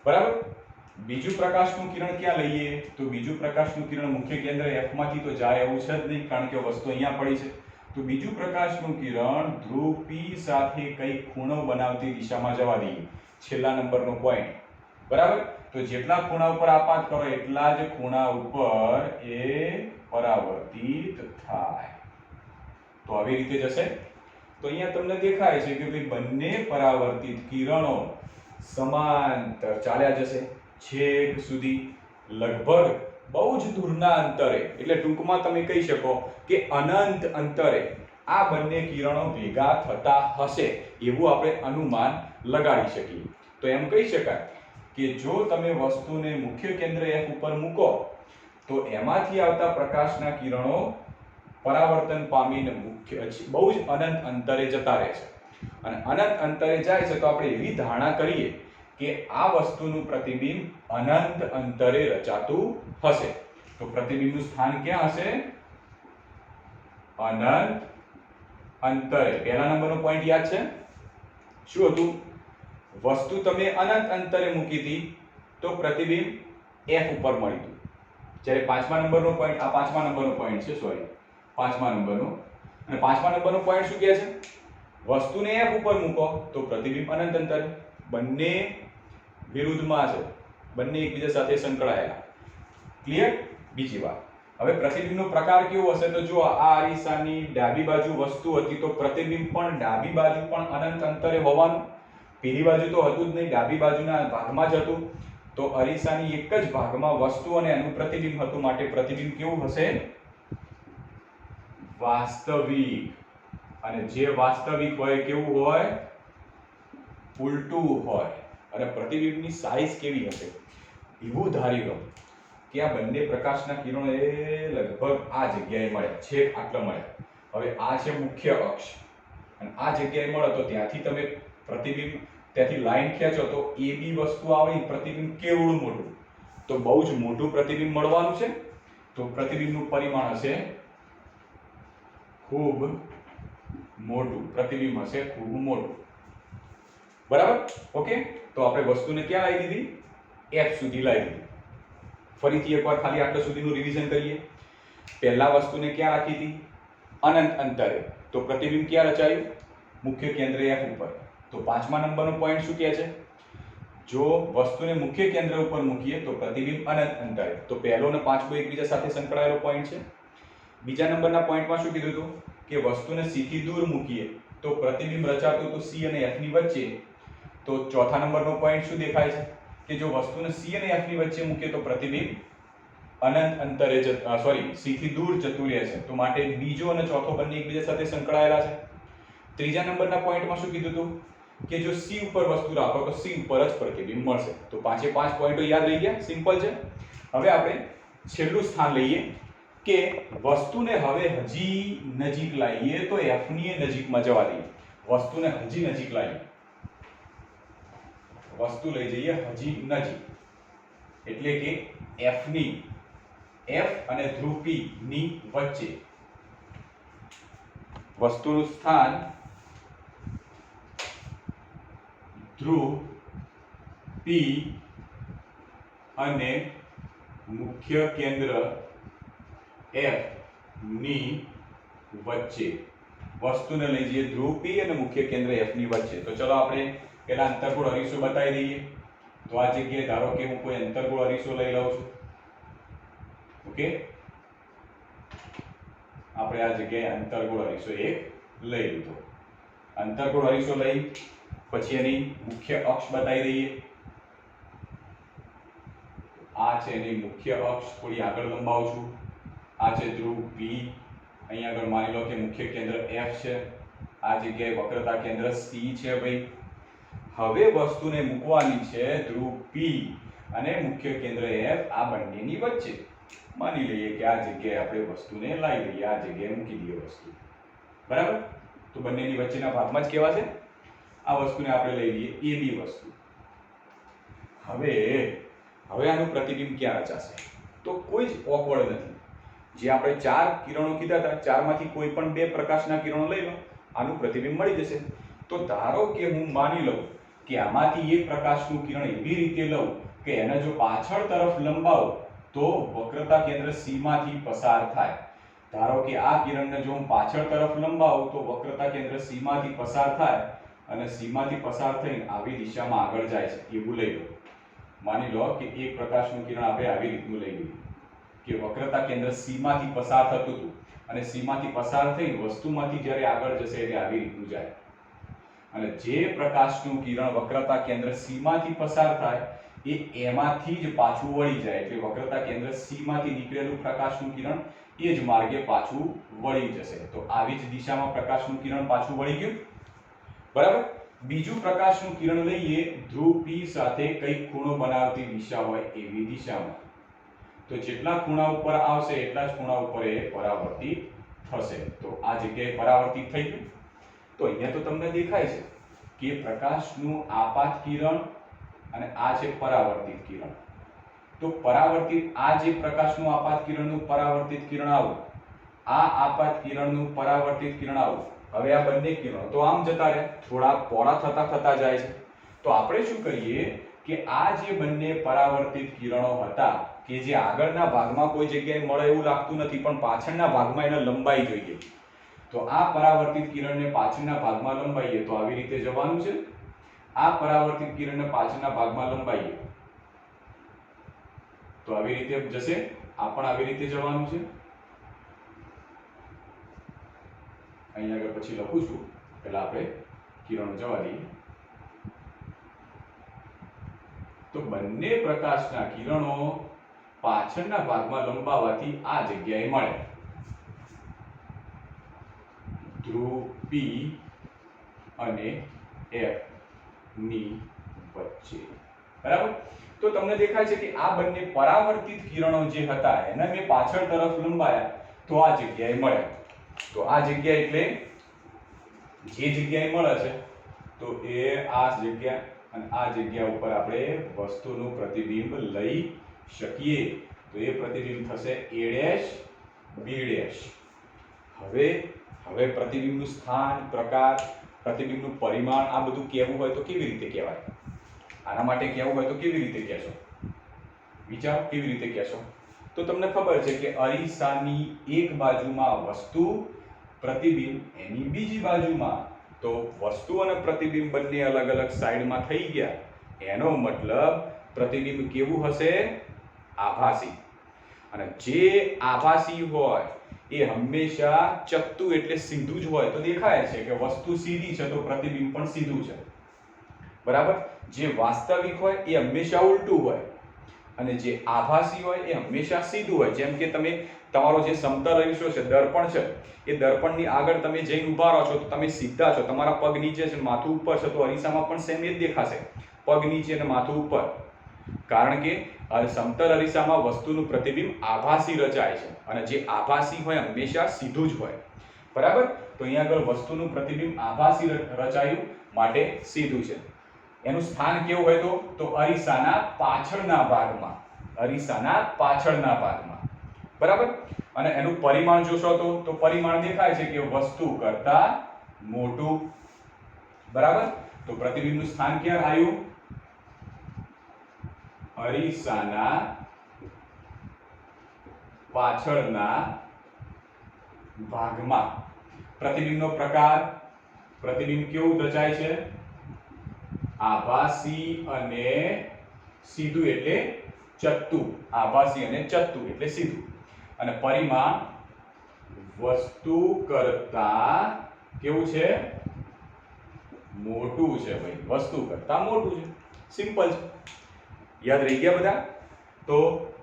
બરાબર. બીજું પ્રકાશનું કિરણ ક્યાં લઈએ? તો બીજું પ્રકાશનું કિરણ મુખ્ય કેન્દ્ર F માંથી તો જાય એવું છે જ નહીં, કારણ કે વસ્તુ અહીંયા પડી છે. તો બીજું પ્રકાશનું કિરણ ધ્રુવ P સાથે કઈ ખૂણો બનાવતી દિશામાં જવા દઈએ. છેલ્લા નંબરનો પોઈન્ટ. બરાબર. તો જેટલા ખૂણા ઉપર આપાત કરો એટલા જ ખૂણા ઉપર એ પરાવર્તિત થાય. તો આવી રીતે જશે. તો અહીંયા તમને દેખાય છે કે ભાઈ બંને પરાવર્તિત કિરણો સમાંતર ચાલ્યા જશે છેક સુધી, લગભગ બહુ જ દૂરના અંતરે, એટલે ટૂંકમાં તમે કહી શકો કે અનંત અંતરે આ બંને કિરણો ભેગા થતા હશે એવું આપણે અનુમાન લગાડી શકીએ. તો એમ કહી શકાય કે જો તમે વસ્તુને મુખ્ય કેન્દ્ર F ઉપર મૂકો તો એમાંથી આવતા પ્રકાશના કિરણો પરાવર્તન પામીને બહુ જ અનંત અંતરે જતા રહે છે. અને અનંત અંતરે જાય છે તો આપણે એવી ધારણા કરીએ કે આ વસ્તુનું પ્રતિબિંબ અનંત અંતરે રચાતું હશે. તો પ્રતિબિંબનું સ્થાન ક્યાં હશે? અનંત અંતરે. પહેલા નંબરનો પોઈન્ટ યાદ છે? શું હતું? વસ્તુ તમે અનંત અંતરે મૂકી હતી તો પ્રતિબિંબ F ઉપર મળ્યું હતું. જ્યારે પાંચમા નંબરનો પોઈન્ટ, આ પાંચમા નંબરનો પોઈન્ટ છે, સોરી, પાંચમા નંબરનો. અને પાંચમા નંબરનો પોઈન્ટ શું કહે છે? વસ્તુને F ઉપર મૂકો તો પ્રતિબિંબ અનંત અંતરે. બંને વિરુદ્ધમાં છે, બંને એકબીજા સાથે સંકળાયેલા. ક્લિયર? બીજી વાત, હવે પ્રતિબિંબનો પ્રકાર કેવો હશે? તો જો આ અરીસાની ડાબી બાજુ વસ્તુ હતી તો પ્રતિબિંબ પણ ડાબી બાજુ પણ અનંત અંતરે હોવાનું. પેલી બાજુ તો હતું જ નહીં, ડાબી બાજુના ભાગમાં જ હતું. તો અરીસાની એક જ ભાગમાં વસ્તુ અને એનું પ્રતિબિંબ હતું, માટે પ્રતિબિંબ કેવું હશે? વાસ્તવિક. અને જે વાસ્તવિક હોય કેવું હોય? ઉલટું હોય. અને પ્રતિબિંબની સાઈઝ કેવી હશે? એવું ધારી લો કે આ બંને પ્રકાશના કિરણો એ લગભગ આ જગ્યાએ મળ્યા, છેક આટલા મળ્યા. હવે આ છે મુખ્ય અક્ષ, અને આ જગ્યાએ મળે તો ત્યાંથી તમે પ્રતિબિંબ, ત્યાંથી લાઈન ખેંચો તો AB વસ્તુ આવે, પ્રતિબિંબ કેવડું મોટું? તો બહુ જ મોટું પ્રતિબિંબ મળવાનું છે. તો પ્રતિબિંબનું પરિમાણ હશે ખૂબ મોટું. પ્રતિબિંબ હશે ખૂબ મોટું. બરાબર? ઓકે. તો આપણે વસ્તુને ક્યાં લાવી દીધી? F સુધી લાવી દીધી. ફરીથી એકવાર ખાલી આટલા સુધીનું રિવિઝન કરીએ. પહેલા વસ્તુને ક્યાં રાખી હતી? અનંત અંતરે. તો પ્રતિબિંબ ક્યાં રચાયું? મુખ્ય કેન્દ્ર F ઉપર. તો પાંચમા નંબરનો પોઈન્ટ શું કહે છે? જો વસ્તુને મુખ્ય કેન્દ્ર ઉપર મૂકીએ તો પ્રતિબિંબ અનંત અંતરે. તો પહેલો અને પાંચમો એકબીજા સાથે સંકળાયેલો પોઈન્ટ છે. બીજા નંબરના પોઈન્ટમાં શું કીધું હતું? કે વસ્તુને C થી દૂર મૂકીએ તો પ્રતિબિંબ રચાતું હતું C અને F ની વચ્ચે. તો ચોથા નંબરનો પોઈન્ટ શું દેખાય છે? કે જો વસ્તુને C અને F ની વચ્ચે મૂકીએ તો પ્રતિબિંબ અનંત અંતરે C થી દૂર જતું રહે છે. તો માટે બીજો અને ચોથો બંને એકબીજા સાથે સંકળાયેલા છે. ત્રીજા નંબરના પોઈન્ટમાં શું કીધું હતું? કે જો C ઉપર વસ્તુ રાખો તો C ઉપર જ પ્રતિબિંબ મળશે. તો પાંચે પાંચ પોઈન્ટો યાદ રહી ગયા. સિમ્પલ છે. હવે આપણે છેલ્લું સ્થાન લઈએ કે વસ્તુને હવે હજી નજીક લાવીએ તો F ની નજીકમાં જવા દઈએ. વસ્તુને હજી નજીક લાવીએ, વસ્તુ લઈ જઈએ હજી નજીક, એટલે કે F અને ધ્રુવ P ની વચ્ચે. વસ્તુનું સ્થાન ધ્રુવ P અને મુખ્ય કેન્દ્ર F ની વચ્ચે. વસ્તુને લઈ જઈએ ધ્રુવ P અને મુખ્ય કેન્દ્ર F ની વચ્ચે. તો ચલો આપણે પહેલા અંતર્ગોળ અરીસો બતાવી દઈએ. તો આ જગ્યાએ ધારો કે હું કોઈ અંતર્ગોળ અરીસો લઈ લઉં છું. ઓકે. આપણે આ જગ્યાએ અંતર્ગોળ અરીસો એક લઈ લીધો. અંતર્ગોળ અરીસો લઈ પછી એની મુખ્ય અક્ષ બતાવી દઈએ. આ છે એની મુખ્ય અક્ષ, થોડી આગળ લંબાવું છું. આ છે ધ્રુવ P. અહીંયા આગળ માની લો કે મુખ્ય કેન્દ્ર F છે. આ જગ્યાએ વક્રતા કેન્દ્ર C છે ભાઈ. હવે વસ્તુને મૂકવાની છે ધ્રુવ P અને મુખ્ય કેન્દ્ર F આ બંનેની વચ્ચે. માની લઈએ કે આ જગ્યાએ આપણે વસ્તુને લાવી દઈએ, આ જગ્યાએ મૂકી દઈએ વસ્તુ. બરાબર? તો બંનેની વચ્ચેના ભાગમાં જ કેવા છે? આ વસ્તુને આપણે લઈ લઈએ AB વસ્તુ. હવે આનું પ્રતિબિંબ ક્યાં રચાશે? તો કોઈ જ ઓકવર્ડ નથી. જે આપણે ચાર કિરણો કીધા હતા, ચારમાંથી કોઈ પણ બે પ્રકાશના કિરણો લઈ લો, આનું પ્રતિબિંબ મળી જશે. તો ધારો કે હું માની લઉં કે આમાંથી એક પ્રકાશનું કિરણ એવી રીતે લઉં કે એને જો પાછળ તરફ લંબાવું તો વક્રતા કેન્દ્ર C માંથી પસાર થાય. ધારો કે આ કિરણને જો હું પાછળ તરફ લંબાવું તો વક્રતા કેન્દ્ર C માંથી પસાર થાય અને C માંથી પસાર થઈને આવી દિશામાં આગળ જાય છે એવું લઈ લો. માની લો કે એક પ્રકાશનું કિરણ આપણે આવી રીતનું લઈ લીધું કે વક્રતા કેન્દ્ર C માંથી પસાર થતું હતું અને C માંથી પસાર થઈને વસ્તુમાંથી જ્યારે આગળ જશે એટલે આવી રીતનું જાય. અને જે પ્રકાશનું કિરણ વક્રતા કેન્દ્ર C માંથી પસાર થાય એ એમાંથી જ પાછું વળી જાય. એટલે વક્રતા કેન્દ્ર C માંથી નીકળેલું પ્રકાશનું કિરણ એ જ માર્ગે પાછું વળી જશે. તો આવી જ દિશામાં પ્રકાશનું કિરણ પાછું વળી ગયું. બરાબર? બીજું પ્રકાશનું કિરણ લઈએ ધ્રુવ P સાથે કઈ ખૂણો બનાવતી દિશા હોય એવી દિશામાં. તો જેટલા ખૂણા ઉપર આવશે એટલા જ ખૂણા ઉપર એ પરાવર્તિત થશે. તો આ જગ્યાએ પરાવર્તિત થઈ ગયું. તો અહીંયા તો તમને દેખાય છે કે પ્રકાશનું આપાત કિરણ અને આ છે પરાવર્તિત કિરણ. તો પરાવર્તિત આ જે પ્રકાશનું આપાત કિરણનું પરાવર્તિત કિરણ આવું, આ આપાત કિરણનું પરાવર્તિત કિરણ આવું. હવે આ બંને કિરણો તો આમ જતા રહે, થોડા પોળા થતા જાય છે. તો આપણે શું કરીએ કે આ જે બંને પરાવર્તિત કિરણો હતા કે જે આગળના ભાગમાં કોઈ જગ્યાએ મળે એવું લાગતું નથી પણ પાછળના ભાગમાં એને લંબાઈ જોઈએ. તો આ પરાવર્તિત કિરણને પાછળના ભાગમાં લંબાઈએ તો આવી રીતે જવાનું છે. આ પરાવર્તિત કિરણને પાછળના ભાગમાં લંબાઈએ તો આવી રીતે જશે. આ પણ આવી રીતે જવાનું છે. અહીંયા આગળ પછી લખું છું, પહેલા આપણે કિરણો જવા દઈએ. તો બંને પ્રકાશના કિરણો પાછળના ભાગમાં લંબાવાથી આ જગ્યાએ મળે. ધ્રુવ P અને F ની વચ્ચે. બરાબર? તો તમને દેખાય છે કે આ બંને પરાવર્તિત કિરણો જે હતા એને મેં પાછળ તરફ લંબાયા તો આ જગ્યાએ મળે. તો આ જગ્યા એટલે જે જગ્યાએ મળે છે તો એ આ જગ્યા અને આ જગ્યા ઉપર આપણે વસ્તુનું પ્રતિબિંબ લઈ શકીએ. તો એ પ્રતિબિંબ થશે A' B'. હવે પ્રતિબિંબનું સ્થાન, પ્રકાર, પ્રતિબિંબનું પરિમાણ આ બધું કહેવું હોય તો કેવી રીતે કહેવાય? આના માટે કહેવું હોય તો કેવી રીતે કહેશો? વિચારો કેવી રીતે કહેશો? તો તમને ખબર છે કે અરીસાની એક બાજુમાં વસ્તુ, પ્રતિબિંબ એની બીજી બાજુમાં. તો વસ્તુ અને પ્રતિબિંબ બંને અલગ અલગ સાઈડમાં થઈ ગયા. એનો મતલબ પ્રતિબિંબ કેવું હશે? આભાસી. અને જે આભાસી હોય એ હંમેશા ચત્તુ એટલે સીધું જ હોય. તો દેખાય છે કે વસ્તુ સીધી છે તો પ્રતિબિંબ પણ સીધું છે. બરાબર? જે વાસ્તવિક હોય એ હંમેશા ઉલટું હોય અને જે આભાસી હોય એ હંમેશા સીધું હોય. જેમ કે તમે તમારો જે સમતલ અરીસો છે, દર્પણ છે, એ દર્પણની આગળ તમે જઈને ઊભા રહો છો તો તમે સીધા છો, તમારા પગ નીચે છે, માથું ઉપર છે, તો અરીસામાં પણ સેમ એ જ દેખાશે, પગ નીચે અને માથું ઉપર. કારણ કે સમતલ અરીસામાં વસ્તુનું પ્રતિબિંબ આભાસી રચાય છે અને જે આભાસી હોય હંમેશા સીધું જ હોય. બરાબર? તો અહીંયા આગળ વસ્તુનું પ્રતિબિંબ આભાસી રચાયું માટે સીધું છે. એનું સ્થાન કેવું હોય તો અરીસાના પાછળના ભાગમાં. અરીસાના પાછળના ભાગમાં. બરાબર? અને એનું પરિમાણ જોશો તો પરિમાણ દેખાય છે કે વસ્તુ કરતા મોટું. બરાબર? તો પ્રતિબિંબનું સ્થાન ક્યાં આવ્યું? અરીસાના પાછળના ભાગમાં. પ્રતિબિંબનો પ્રકાર, પ્રતિબિંબ કેવું રચાય છે? આભાસી અને સીધું એટલે ચત્તુ. આભાસી અને ચત્તુ એટલે સીધું. અને પરિમાણ વસ્તુ કરતા કેવું છે? મોટું છે ભાઈ, વસ્તુ કરતા મોટું છે. સિમ્પલ છે. યાદ રહી ગયા બધા? તો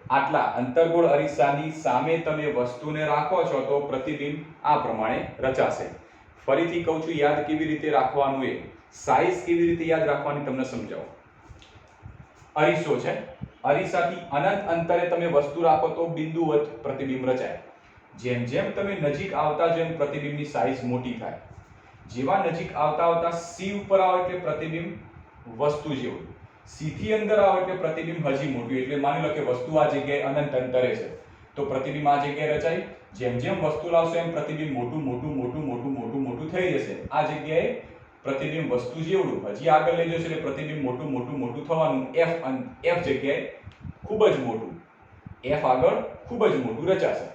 આટલા અંતર્ગોળ અરીસાની સામે તમે વસ્તુને રાખો છો તો પ્રતિબિંબ આ પ્રમાણે રચાશે. ફરીથી કહું છું, યાદ કેવી રીતે રાખવાનું, એ સાઈઝ કેવી રીતે યાદ રાખવાની તમને સમજાવું. અરીસો છે, અરીસાથી અનંત અંતરે તમે વસ્તુ રાખો તો બિંદુવત પ્રતિબિંબ રચાય. જેમ જેમ તમે નજીક આવતા જેમ પ્રતિબિંબની સાઈઝ મોટી થાય. જેવા નજીક આવતા આવતા સી ઉપર આવો એટલે પ્રતિબિંબ વસ્તુ જેવું, સી થી અંદર આવો એટલે પ્રતિબિંબ હજી મોટું. એટલે માની લો કે વસ્તુ આ જગ્યાએ અનંત અંતરે છે તો પ્રતિબિંબ આ જગ્યાએ રચાય. જેમ જેમ વસ્તુ લાવશો એમ પ્રતિબિંબ મોટું મોટું મોટું મોટું મોટું મોટું થઈ જશે. આ જગ્યાએ પ્રતિબિંબ વસ્તુ જેવડું, હજી આગળ લઈ જશો એટલે પ્રતિબિંબ મોટું મોટું મોટું થવાનું. એફ જગ્યાએ ખૂબ જ મોટું, એફ આગળ ખૂબ જ મોટું રચાશે.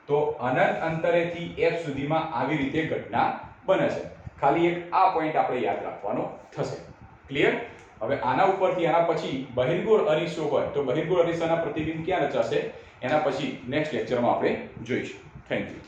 તો અનંત અંતરેથી એફ સુધીમાં આવી રીતે ઘટના બને છે. ખાલી એક આ પોઈન્ટ આપણે યાદ રાખવાનો થશે. ક્લિયર? હવે આના ઉપરથી આના પછી બહિર્ગોળ અરીસો હોય તો બહિર્ગોળ અરીસાના પ્રતિબિંબ ક્યાં રચાશે એના પછી નેક્સ્ટ લેક્ચરમાં આપણે જોઈશું. Thank you.